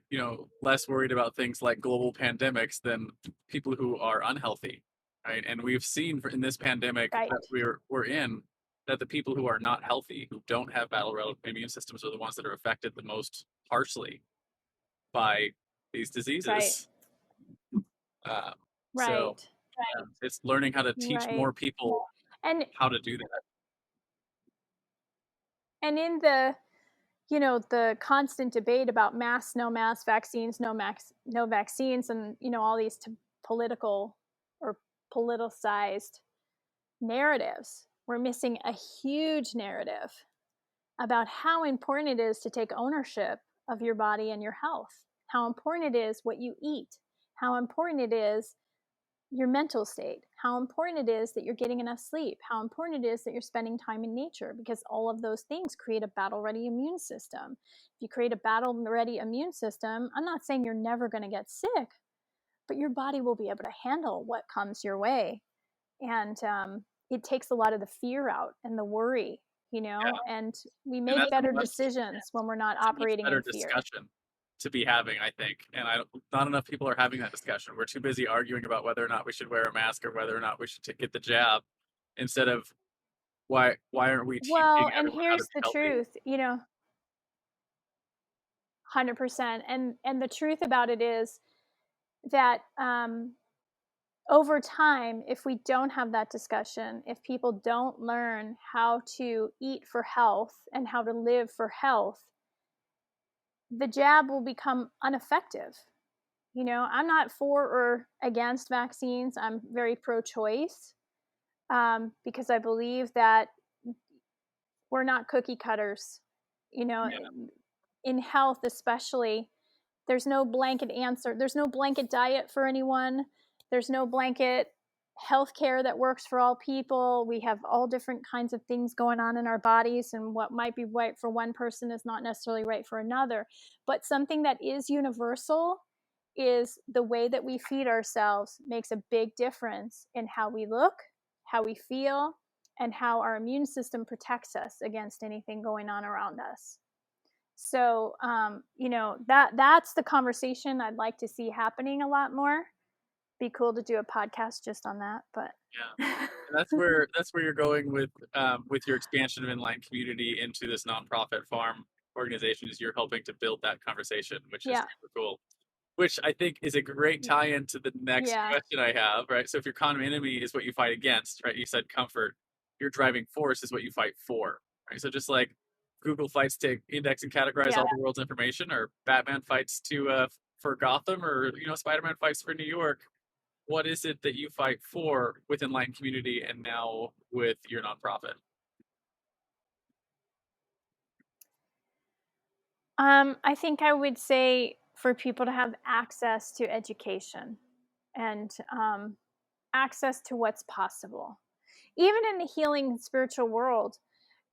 Speaker 3: less worried about things like global pandemics than people who are unhealthy, right? And we've seen in this pandemic
Speaker 1: right,
Speaker 3: that we're in that the people who are not healthy, who don't have battle ready immune systems, are the ones that are affected the most harshly by these
Speaker 1: right,
Speaker 3: diseases. Uh, so
Speaker 1: right,
Speaker 3: it's learning how to teach
Speaker 1: right.
Speaker 3: more people
Speaker 1: And
Speaker 3: how to do that.
Speaker 1: in the the constant debate about masks, no masks, vaccines, no vaccines, and all these political or politicized narratives, we're missing a huge narrative about how important it is to take ownership of your body and your health, how important it is what you eat, how important it is your mental state, how important it is that you're getting enough sleep, how important it is that you're spending time in nature, because all of those things create a battle ready immune system. If you create a battle ready immune system, I'm not saying you're never going to get sick, but your body will be able to handle what comes your way. And it takes a lot of the fear out and the worry,
Speaker 3: Yeah,
Speaker 1: and we
Speaker 3: and
Speaker 1: make
Speaker 3: that's a
Speaker 1: better
Speaker 3: much
Speaker 1: decisions when we're not
Speaker 3: it's a much
Speaker 1: operating
Speaker 3: better
Speaker 1: in fear.
Speaker 3: discussion to be having, I think. And not enough people are having that discussion. We're too busy arguing about whether or not we should wear a mask or whether or not we should get the jab, instead of why aren't we teaching
Speaker 1: Well, and
Speaker 3: everyone how to
Speaker 1: here's
Speaker 3: be
Speaker 1: the
Speaker 3: healthy?
Speaker 1: truth, 100%. And the truth about it is that over time, if we don't have that discussion, if people don't learn how to eat for health and how to live for health, the jab will become ineffective. I'm not for or against vaccines. I'm very pro choice, because I believe that we're not cookie cutters. You know,
Speaker 3: Yeah,
Speaker 1: in health, especially, there's no blanket answer. There's no blanket diet for anyone. There's no blanket healthcare that works for all people. We have all different kinds of things going on in our bodies, and what might be right for one person is not necessarily right for another. But something that is universal is the way that we feed ourselves makes a big difference in how we look, how we feel, and how our immune system protects us against anything going on around us. So, that's the conversation I'd like to see happening a lot more. Be cool to do a podcast just on that, but
Speaker 3: yeah. And that's where you're going with your expansion of inline community into this nonprofit farm organization, is you're helping to build that conversation, which is
Speaker 1: yeah,
Speaker 3: super cool. Which I think is a great tie-in to the next
Speaker 1: yeah,
Speaker 3: question I have, right? So if your common enemy is what you fight against, right? You said comfort. Your driving force is what you fight for, right? So just like Google fights to index and categorize
Speaker 1: yeah.
Speaker 3: all the world's information, or Batman fights to for Gotham, or Spider-Man fights for New York. What is it that you fight for with Enlightened Community and now with your nonprofit?
Speaker 1: I think I would say for people to have access to education and access to what's possible, even in the healing spiritual world.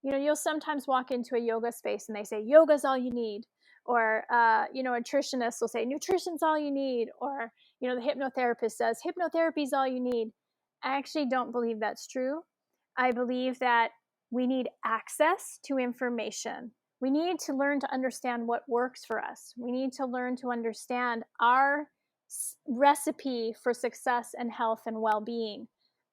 Speaker 1: You'll sometimes walk into a yoga space and they say yoga's all you need, or a nutritionist will say nutrition's all you need, or the hypnotherapist says hypnotherapy's all you need. I actually don't believe that's true. I believe that we need access to information. We need to learn to understand what works for us. We need to learn to understand our recipe for success and health and well-being.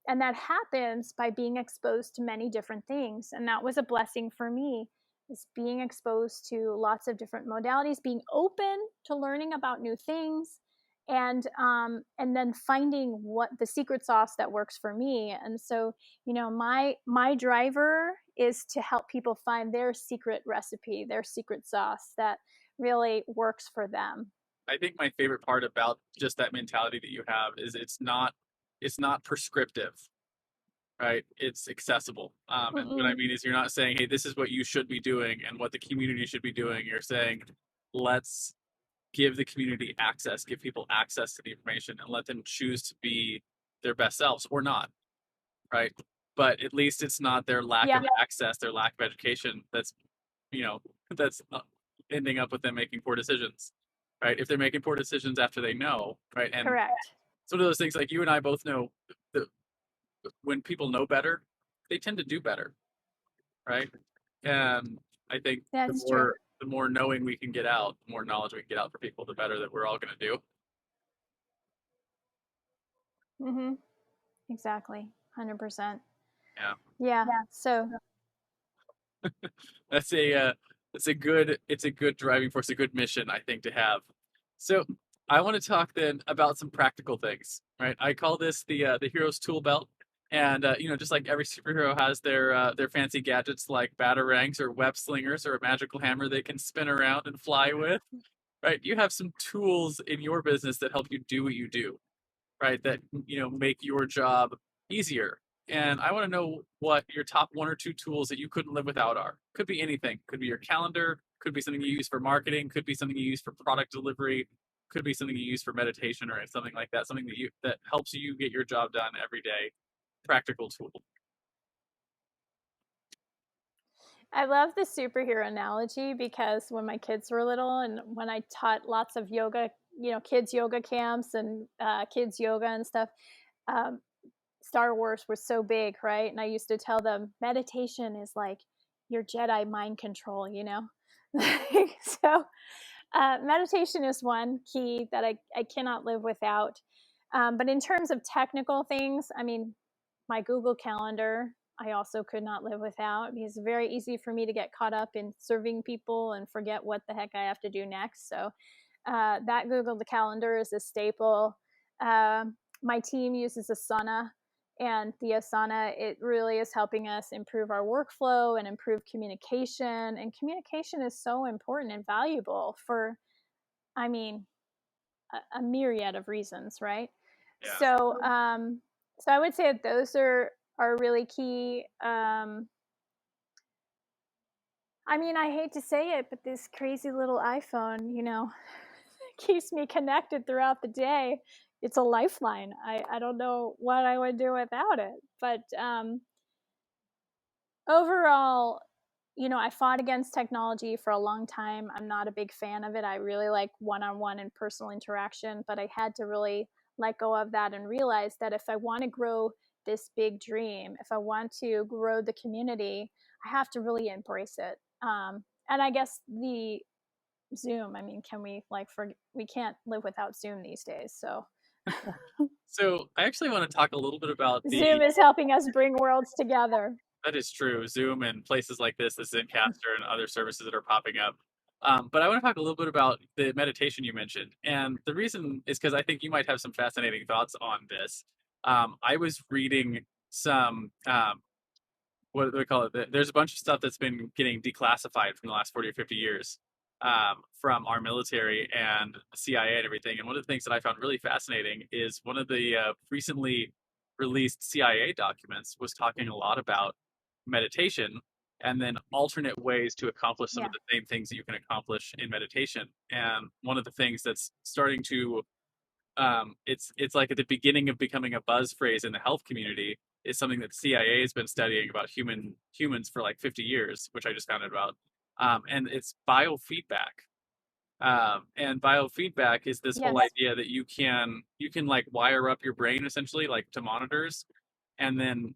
Speaker 1: And that happens by being exposed to many different things. And that was a blessing for me, is being exposed to lots of different modalities, being open to learning about new things, and then finding what the secret sauce that works for me. And so, my driver is to help people find their secret recipe, their secret sauce that really works for them.
Speaker 3: I think my favorite part about just that mentality that you have is it's not prescriptive, right? It's accessible. And what I
Speaker 1: Mm-mm.
Speaker 3: mean is you're not saying, hey, this is what you should be doing and what the community should be doing. You're saying, let's give the community access, give people access to the information, and let them choose to be their best selves or not, right? But at least it's not their lack
Speaker 1: Yeah,
Speaker 3: of access, their lack of education that's, you know, that's ending up with them making poor decisions. right? If they're making poor decisions after they know, right? And
Speaker 1: Correct.
Speaker 3: it's one of those things like you and I both know that when people know better, they tend to do better, right? And I think
Speaker 1: That's true.
Speaker 3: the more knowing we can get out, the more knowledge we can get out for people, the better that we're all going to do.
Speaker 1: Mm-hmm. Exactly. 100%.
Speaker 3: Yeah,
Speaker 1: Yeah. So
Speaker 3: that's it's a good driving force, a good mission I think to have. So I want to talk then about some practical things, right? I call this the hero's tool belt. And you know, just like every superhero has their fancy gadgets like batarangs or web slingers or a magical hammer they can spin around and fly with, right? You have some tools in your business that help you do what you do, right? That, you know, make your job easier. And I want to know what your top one or two tools that you couldn't live without are. Could be anything. Could be your calendar. Could be something you use for marketing. Could be something you use for product delivery. Could be something you use for meditation or something like that. Something that helps you get your job done every day. Practical tool.
Speaker 1: I love the superhero analogy because when my kids were little and when I taught lots of yoga, kids yoga camps and kids yoga and stuff, um, Star Wars was so big, right? And I used to tell them meditation is like your Jedi mind control, so meditation is one key that I cannot live without. But in terms of technical things, I mean, my Google Calendar, I also could not live without because it's very easy for me to get caught up in serving people and forget what the heck I have to do next. So that Google Calendar is a staple. My team uses Asana, and the Asana, it really is helping us improve our workflow and improve communication. And communication is so important and valuable for, I mean, a myriad of reasons, right?
Speaker 3: Yeah.
Speaker 1: So I would say that those are really key. I mean, I hate to say it, but this crazy little iPhone, keeps me connected throughout the day. It's a lifeline. I don't know what I would do without it. But overall, I fought against technology for a long time. I'm not a big fan of it. I really like one-on-one and personal interaction, but I had to really let go of that and realize that if I want to grow this big dream, if I want to grow the community, I have to really embrace it. And I guess the Zoom, I mean, we can't live without Zoom these days. So
Speaker 3: So I actually want to talk a little bit about
Speaker 1: Zoom is helping us bring worlds together.
Speaker 3: that is true. Zoom and places like this, the Zencaster and other services that are popping up. But I want to talk a little bit about the meditation you mentioned. And the reason is because I think you might have some fascinating thoughts on this. I was reading some, what do we call it? There's a bunch of stuff that's been getting declassified from the last 40 or 50 years from our military and CIA and everything. And one of the things that I found really fascinating is one of the recently released CIA documents was talking a lot about meditation and then alternate ways to accomplish some
Speaker 1: Yeah.
Speaker 3: of the same things that you can accomplish in meditation. And one of the things that's starting to it's like at the beginning of becoming a buzz phrase in the health community is something that CIA has been studying about humans for like 50 years, which I just found out about. And it's biofeedback. And biofeedback is this whole
Speaker 1: Yes.
Speaker 3: idea that you can like wire up your brain essentially like to monitors and then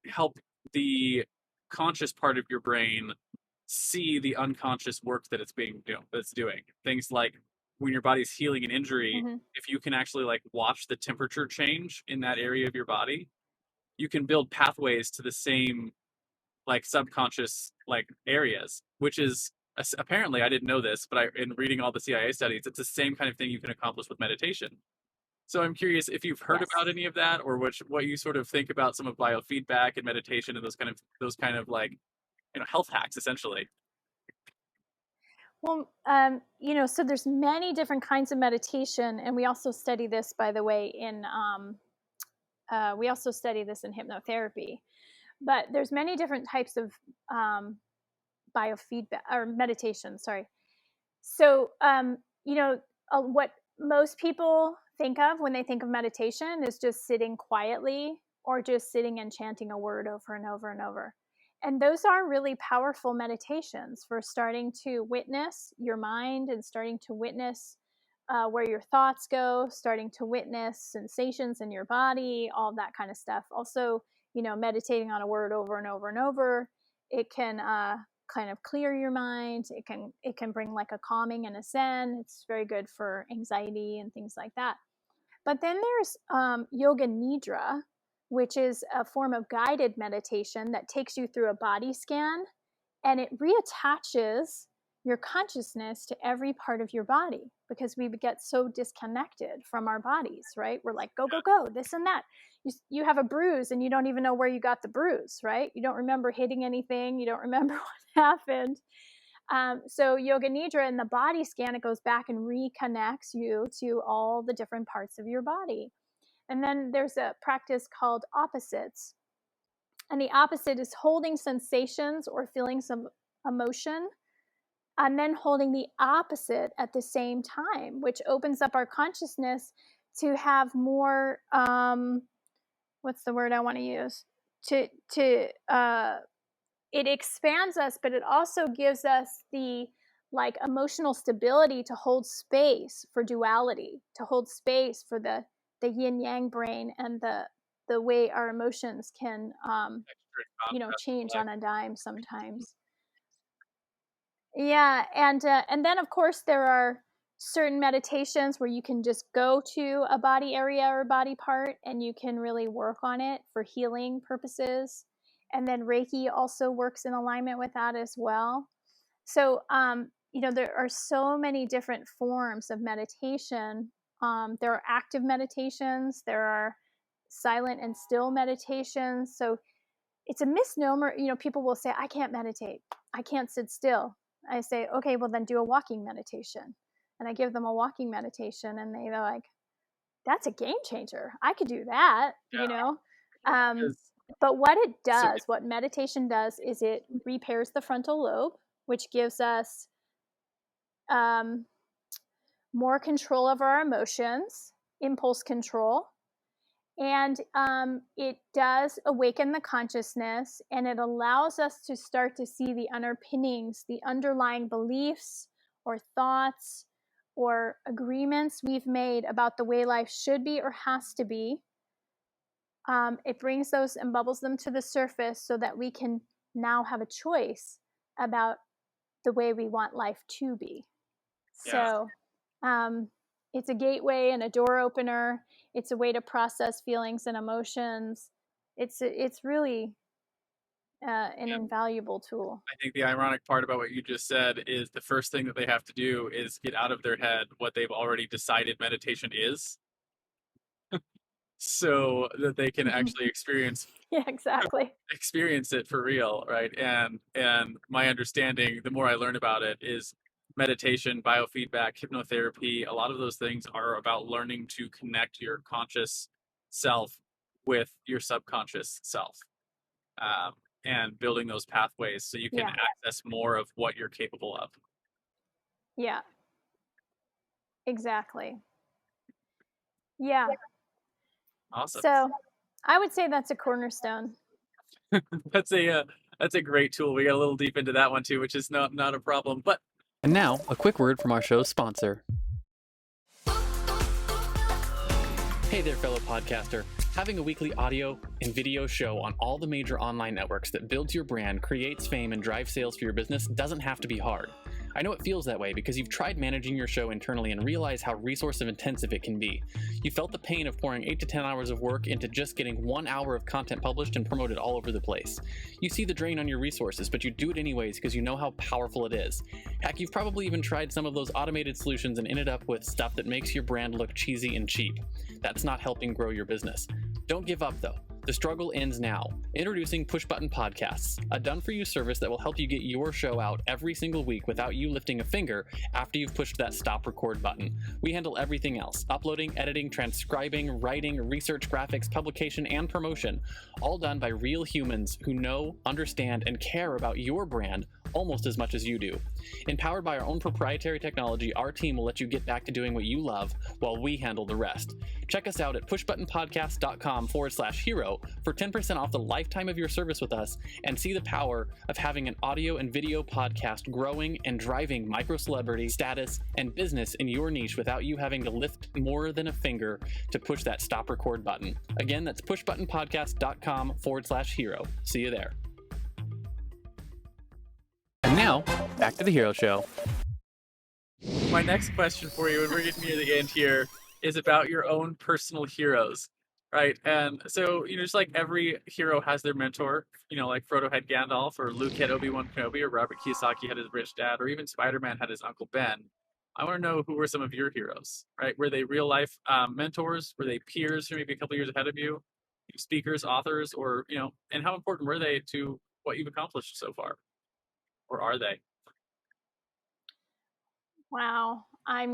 Speaker 3: help the conscious part of your brain see the unconscious work that that's doing. Things like when your body's healing an injury,
Speaker 1: Mm-hmm.
Speaker 3: if you can actually like watch the temperature change in that area of your body, you can build pathways to the same like subconscious like areas, which is apparently I didn't know this, but in reading all the CIA studies, it's the same kind of thing you can accomplish with meditation. So I'm curious if you've heard
Speaker 1: Yes.
Speaker 3: about any of that, or what you sort of think about some of biofeedback and meditation and those kind of like health hacks essentially.
Speaker 1: Well, so there's many different kinds of meditation, and we also study this, by the way, we also study this in hypnotherapy. But there's many different types of biofeedback or meditation. Sorry. So, what most people think of when they think of meditation is just sitting quietly or just sitting and chanting a word over and over and over. And those are really powerful meditations for starting to witness your mind and starting to witness where your thoughts go, starting to witness sensations in your body, all that kind of stuff. Also, meditating on a word over and over and over, it can kind of clear your mind. It can bring like a calming and a zen. It's very good for anxiety and things like that. But then there's Yoga Nidra, which is a form of guided meditation that takes you through a body scan, and it reattaches your consciousness to every part of your body, because we get so disconnected from our bodies, right? We're like, go, go, go, this and that. You have a bruise and you don't even know where you got the bruise, right? You don't remember hitting anything. You don't remember what happened. So Yoga Nidra in the body scan, it goes back and reconnects you to all the different parts of your body. And then there's a practice called opposites. And the opposite is holding sensations or feelings of emotion, and then holding the opposite at the same time, which opens up our consciousness to have more, what's the word I want to use? It expands us, but it also gives us the emotional stability to hold space for duality, to hold space for the yin yang brain and the way our emotions can change on a dime sometimes. Yeah, and then of course there are certain meditations where you can just go to a body area or body part and you can really work on it for healing purposes. And then Reiki also works in alignment with that as well. So there are so many different forms of meditation. There are active meditations, there are silent and still meditations. So it's a misnomer. People will say, I can't meditate, I can't sit still. I say, okay, well then do a walking meditation. And I give them a walking meditation and they're like, that's a game changer. I could do that, But what it does, what meditation does, is it repairs the frontal lobe, which gives us more control of our emotions, impulse control. And it does awaken the consciousness, and it allows us to start to see the underpinnings, the underlying beliefs or thoughts or agreements we've made about the way life should be or has to be. It brings those and bubbles them to the surface so that we can now have a choice about the way we want life to be. Yeah. So it's a gateway and a door opener. It's a way to process feelings and emotions. It's really an invaluable tool.
Speaker 3: I think the ironic part about what you just said is the first thing that they have to do is get out of their head what they've already decided meditation is, so that they can actually experience it for real, right? And my understanding, the more I learn about it, is meditation, biofeedback, hypnotherapy, a lot of those things are about learning to connect your conscious self with your subconscious self, and building those pathways so you can access more of what you're capable of.
Speaker 1: Yeah, exactly. Yeah.
Speaker 3: Awesome.
Speaker 1: So I would say that's a cornerstone.
Speaker 3: That's a great tool. We got a little deep into that one too, which is not a problem. But
Speaker 2: And now, a quick word from our show's sponsor. Hey there, fellow podcaster. Having a weekly audio and video show on all the major online networks that builds your brand, creates fame, and drives sales for your business doesn't have to be hard. I know it feels that way because you've tried managing your show internally and realize how resource intensive it can be. You felt the pain of pouring 8 to 10 hours of work into just getting 1 hour of content published and promoted all over the place. You see the drain on your resources, but you do it anyways because you know how powerful it is. Heck, you've probably even tried some of those automated solutions and ended up with stuff that makes your brand look cheesy and cheap. That's not helping grow your business. Don't give up though. The struggle ends now. Introducing Push Button Podcasts, a done-for-you service that will help you get your show out every single week without you lifting a finger after you've pushed that stop record button. We handle everything else: uploading, editing, transcribing, writing, research, graphics, publication, and promotion, all done by real humans who know, understand, and care about your brand almost as much as you do. Empowered by our own proprietary technology, our team will let you get back to doing what you love while we handle the rest. Check us out at pushbuttonpodcast.com/hero for 10% off the lifetime of your service with us, and see the power of having an audio and video podcast growing and driving micro celebrity status and business in your niche without you having to lift more than a finger to push that stop record button. Again, that's pushbuttonpodcast.com/hero. See you there. And now, back to the Hero Show.
Speaker 3: My next question for you, and we're getting near the end here, is about your own personal heroes, right? And so, just like every hero has their mentor, like Frodo had Gandalf, or Luke had Obi-Wan Kenobi, or Robert Kiyosaki had his rich dad, or even Spider-Man had his Uncle Ben. I want to know, who were some of your heroes, right? Were they real-life mentors? Were they peers who may be a couple years ahead of you? Speakers, authors, or, and how important were they to what you've accomplished so far? Or are they?
Speaker 1: Wow. I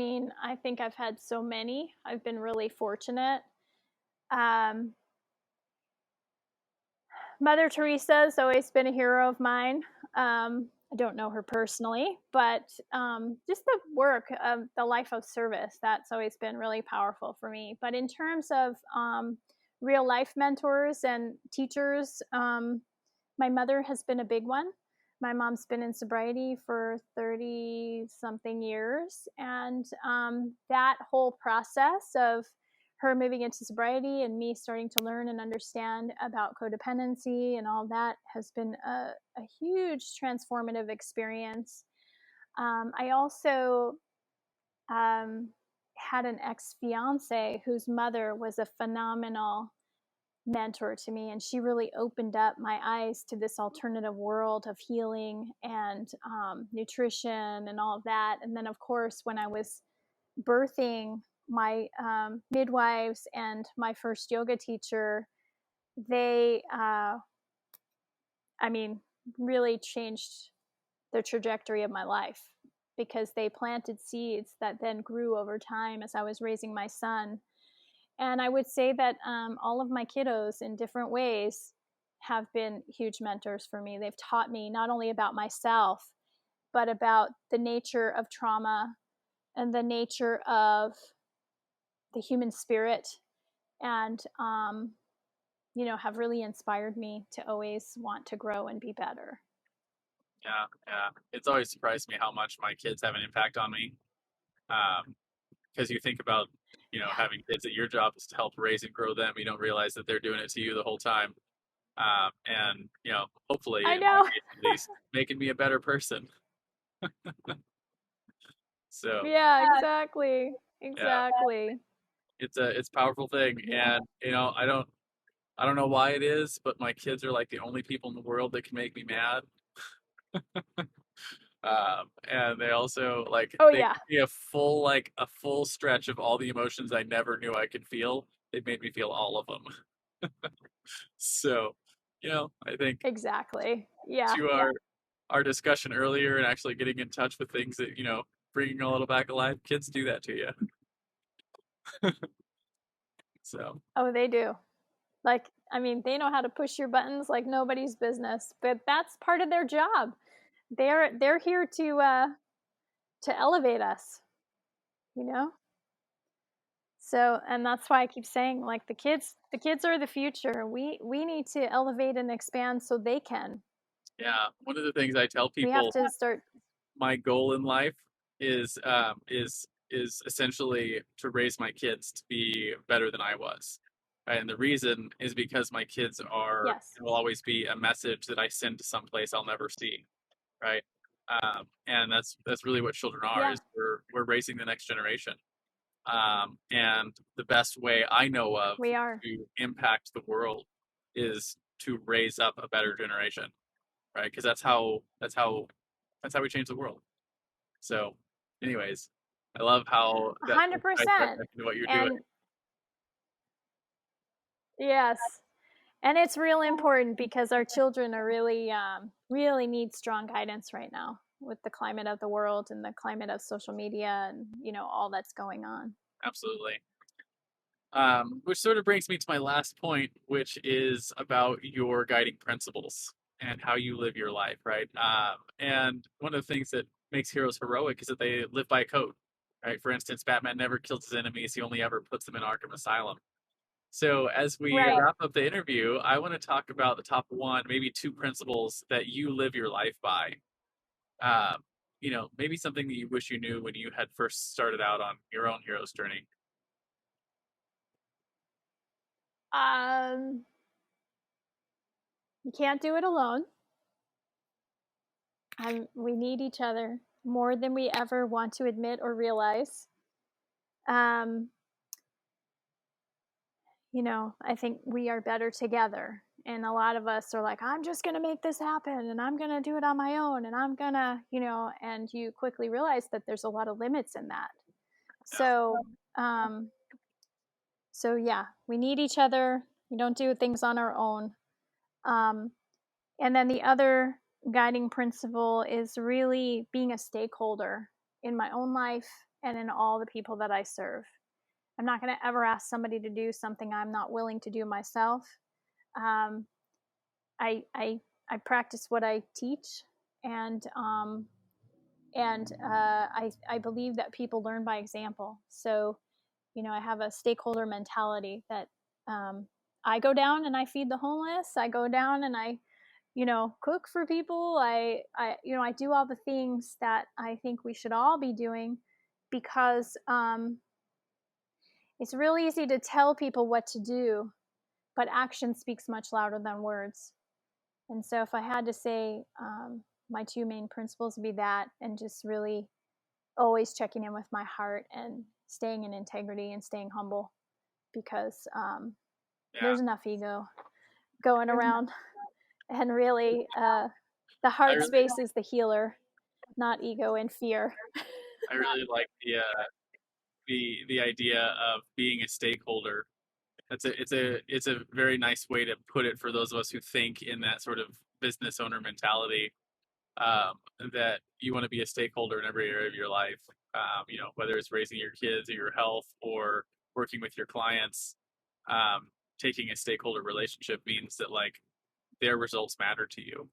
Speaker 1: think I've had so many. I've been really fortunate. Mother Teresa's always been a hero of mine. I don't know her personally, but just the work of the life of service, that's always been really powerful for me. But in terms of real life mentors and teachers, my mother has been a big one. My mom's been in sobriety for 30 something years. And that whole process of her moving into sobriety and me starting to learn and understand about codependency and all that has been a huge transformative experience. I also had an ex-fiance whose mother was a phenomenal mentor to me, and she really opened up my eyes to this alternative world of healing and nutrition and all of that. And then, of course, when I was birthing my midwives and my first yoga teacher, they really changed the trajectory of my life, because they planted seeds that then grew over time as I was raising my son. And I would say that all of my kiddos in different ways have been huge mentors for me. They've taught me not only about myself, but about the nature of trauma and the nature of the human spirit, and, have really inspired me to always want to grow and be better.
Speaker 3: Yeah. It's always surprised me how much my kids have an impact on me. Because you think about, having kids, that your job is to help raise and grow them. You don't realize that they're doing it to you the whole time. And, hopefully,
Speaker 1: I
Speaker 3: in
Speaker 1: know.
Speaker 3: my case, at least, making me a better person. So
Speaker 1: Yeah, exactly.
Speaker 3: yeah, it's a powerful thing.
Speaker 1: Yeah.
Speaker 3: And, I don't know why it is, but my kids are like the only people in the world that can make me mad. And they also they
Speaker 1: Yeah.
Speaker 3: give me a full stretch of all the emotions I never knew I could feel. They made me feel all of them. So, I think
Speaker 1: Exactly. Yeah.
Speaker 3: to our discussion earlier, and actually getting in touch with things that, bringing a little back alive, kids do that to you. So.
Speaker 1: Oh, they do. They know how to push your buttons like nobody's business, but that's part of their job. They're here to elevate us, So, and that's why I keep saying, like, the kids are the future. We need to elevate and expand so they can.
Speaker 3: Yeah, one of the things I tell
Speaker 1: We have
Speaker 3: people,
Speaker 1: to start.
Speaker 3: my goal in life is essentially to raise my kids to be better than I was. Right? And the reason is because my kids
Speaker 1: Yes.
Speaker 3: will always be a message that I send to someplace I'll never see. Right. And that's really what children are,
Speaker 1: Yeah.
Speaker 3: is we're raising the next generation. And the best way I know of
Speaker 1: We are.
Speaker 3: to impact the world is to raise up a better generation. Right. Because that's how we change the world. So, anyways, I love how that ties right
Speaker 1: 100%.
Speaker 3: back into what you're
Speaker 1: And
Speaker 3: doing.
Speaker 1: yes. And it's real important, because our children are really need strong guidance right now with the climate of the world and the climate of social media and, all that's going on.
Speaker 3: Absolutely. Which sort of brings me to my last point, which is about your guiding principles. and how you live your life, right? And one of the things that makes heroes heroic is that they live by code, right? For instance, Batman never kills his enemies; he only ever puts them in Arkham Asylum. So, as we
Speaker 1: Right.
Speaker 3: wrap up the interview, I want to talk about the top one, maybe two principles that you live your life by. Um, maybe something that you wish you knew when you had first started out on your own hero's journey.
Speaker 1: Um, you can't do it alone. We need each other more than we ever want to admit or realize. Um, I think we are better together. And a lot of us are like, I'm just going to make this happen and I'm going to do it on my own and I'm going to, and you quickly realize that there's a lot of limits in that. So, um, yeah, we need each other. We don't do things on our own. And then the other guiding principle is really being a stakeholder in my own life and in all the people that I serve. I'm not going to ever ask somebody to do something I'm not willing to do myself. Um, I practice what I teach, and I believe that people learn by example. So, I have a stakeholder mentality that I go down and I feed the homeless. I go down and I cook for people. I do all the things that I think we should all be doing because it's really easy to tell people what to do, but action speaks much louder than words. And so, if I had to say, my two main principles would be that, and just really always checking in with my heart and staying in integrity and staying humble, because there's enough ego going around, and really, the
Speaker 3: I
Speaker 1: heart
Speaker 3: really,
Speaker 1: space is the healer, not ego and fear.
Speaker 3: I really like the idea of being a stakeholder. It's a very nice way to put it for those of us who think in that sort of business owner mentality. Um, that you want to be a stakeholder in every area of your life. Whether it's raising your kids or your health or working with your clients. Taking a stakeholder relationship means that like their results matter to you,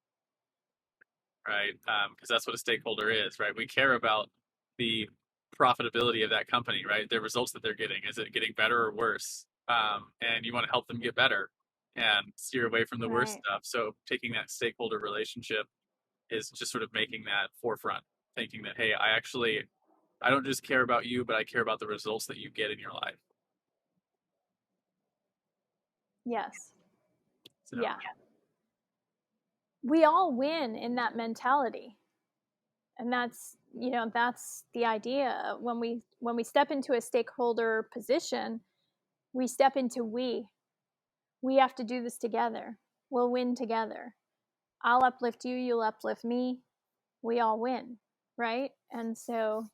Speaker 3: right? Because that's what a stakeholder is, right? We care about the profitability of that company, right? The results that they're getting. Is it getting better or worse? And you want to help them get better and steer away from the worst
Speaker 1: Right.
Speaker 3: stuff. So taking that stakeholder relationship is just sort of making that forefront, thinking that, hey, I don't just care about you, but I care about the results that you get in your life.
Speaker 1: Yes.
Speaker 3: So
Speaker 1: Yeah. We all win in that mentality. And that's the idea. When we step into a stakeholder position, we step into we have to do this together. We'll win together. I'll uplift you, you'll uplift me. We all win, right? And so,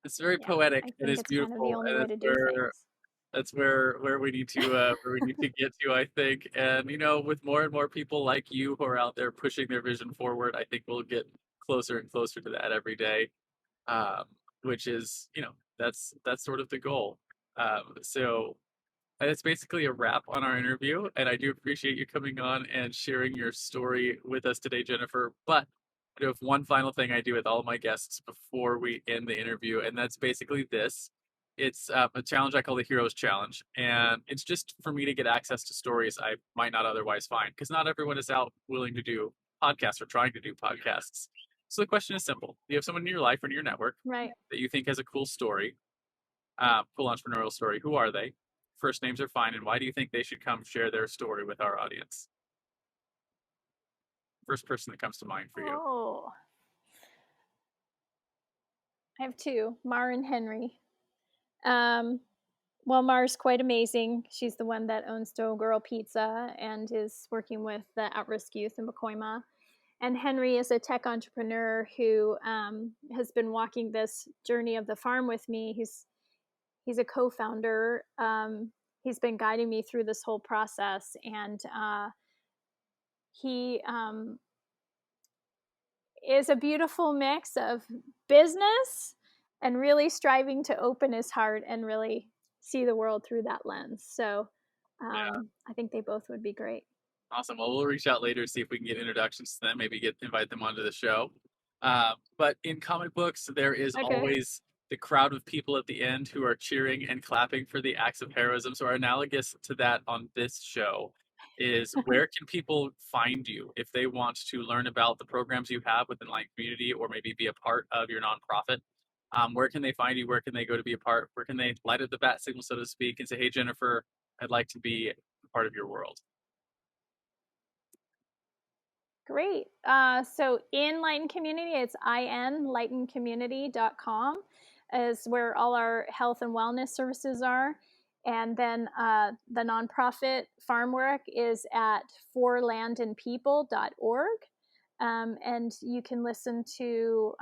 Speaker 3: it's very
Speaker 1: yeah,
Speaker 3: poetic.
Speaker 1: I
Speaker 3: It
Speaker 1: think
Speaker 3: is
Speaker 1: it's kind of the
Speaker 3: beautiful,
Speaker 1: only
Speaker 3: and
Speaker 1: way to do things.
Speaker 3: that's where we need to get to, I think. And with more and more people like you who are out there pushing their vision forward, I think we'll get closer and closer to that every day. Um, which is that's sort of the goal. So it's basically a wrap on our interview, and I do appreciate you coming on and sharing your story with us today, Jennifer. But I do have one final thing I do with all of my guests before we end the interview, and that's basically this. It's a challenge I call the Heroes Challenge, and it's just for me to get access to stories I might not otherwise find, because not everyone is out willing to do podcasts or trying to do podcasts. So the question is simple: do you have someone in your life or in your network
Speaker 1: Right.
Speaker 3: that you think has a cool story, cool entrepreneurial story? Who are they? First names are fine, and why do you think they should come share their story with our audience? First person that comes to mind for you.
Speaker 1: Oh, I have two, Mar and Henry. Um, well, Mar's quite amazing. She's the one that owns Dough Girl Pizza and is working with the at-risk youth in Pacoima. And Henry is a tech entrepreneur who has been walking this journey of the farm with me. He's a co-founder. He's been guiding me through this whole process, and he is a beautiful mix of business and really striving to open his heart and really see the world through that lens. So
Speaker 3: Yeah,
Speaker 1: I think they both would be great.
Speaker 3: Awesome. Well, we'll reach out later, see if we can get introductions to them, maybe invite them onto the show. But in comic books, there is
Speaker 1: Okay.
Speaker 3: always the crowd of people at the end who are cheering and clapping for the acts of heroism. So, our analogous to that on this show is, where can people find you if they want to learn about the programs you have within Light Community, or maybe be a part of your nonprofit? Where can they find you? Where can they go to be a part? Where can they light up the bat signal, so to speak, and say, "Hey, Jennifer, I'd like to be a part of your world"?
Speaker 1: Great. So in Lighten Community, it's inlightencommunity.com is where all our health and wellness services are. And then the nonprofit farm work is at forlandandpeople.org. And you can listen to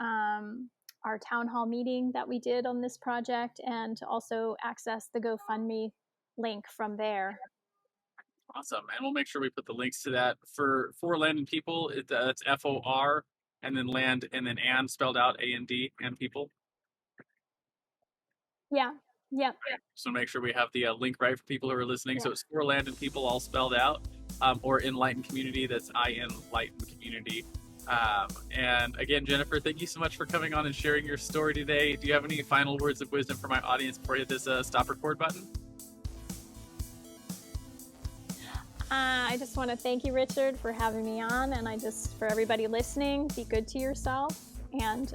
Speaker 1: our town hall meeting that we did on this project, and also access the GoFundMe link from there.
Speaker 3: Awesome. And we'll make sure we put the links to that for Land and People. It's FOR, and then land, and then and spelled out AND, and people.
Speaker 1: Yeah. Yep.
Speaker 3: So make sure we have the link right for people who are listening.
Speaker 1: Yeah.
Speaker 3: So it's for Land and People, all spelled out, or Enlightened Community. That's Enlightened Community. And again, Jennifer, thank you so much for coming on and sharing your story today. Do you have any final words of wisdom for my audience before I hit this stop record button?
Speaker 1: I just want to thank you, Richard, for having me on, and for everybody listening, be good to yourself and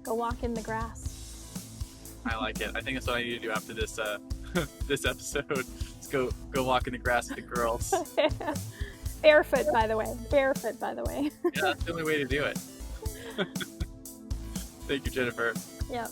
Speaker 1: go walk in the grass.
Speaker 3: I like it. I think that's what I need to do after this this episode. Let's go walk in the grass with the girls.
Speaker 1: Barefoot, by the way. Barefoot, by the way.
Speaker 3: Yeah, that's the only way to do it. Thank you, Jennifer.
Speaker 1: Yep.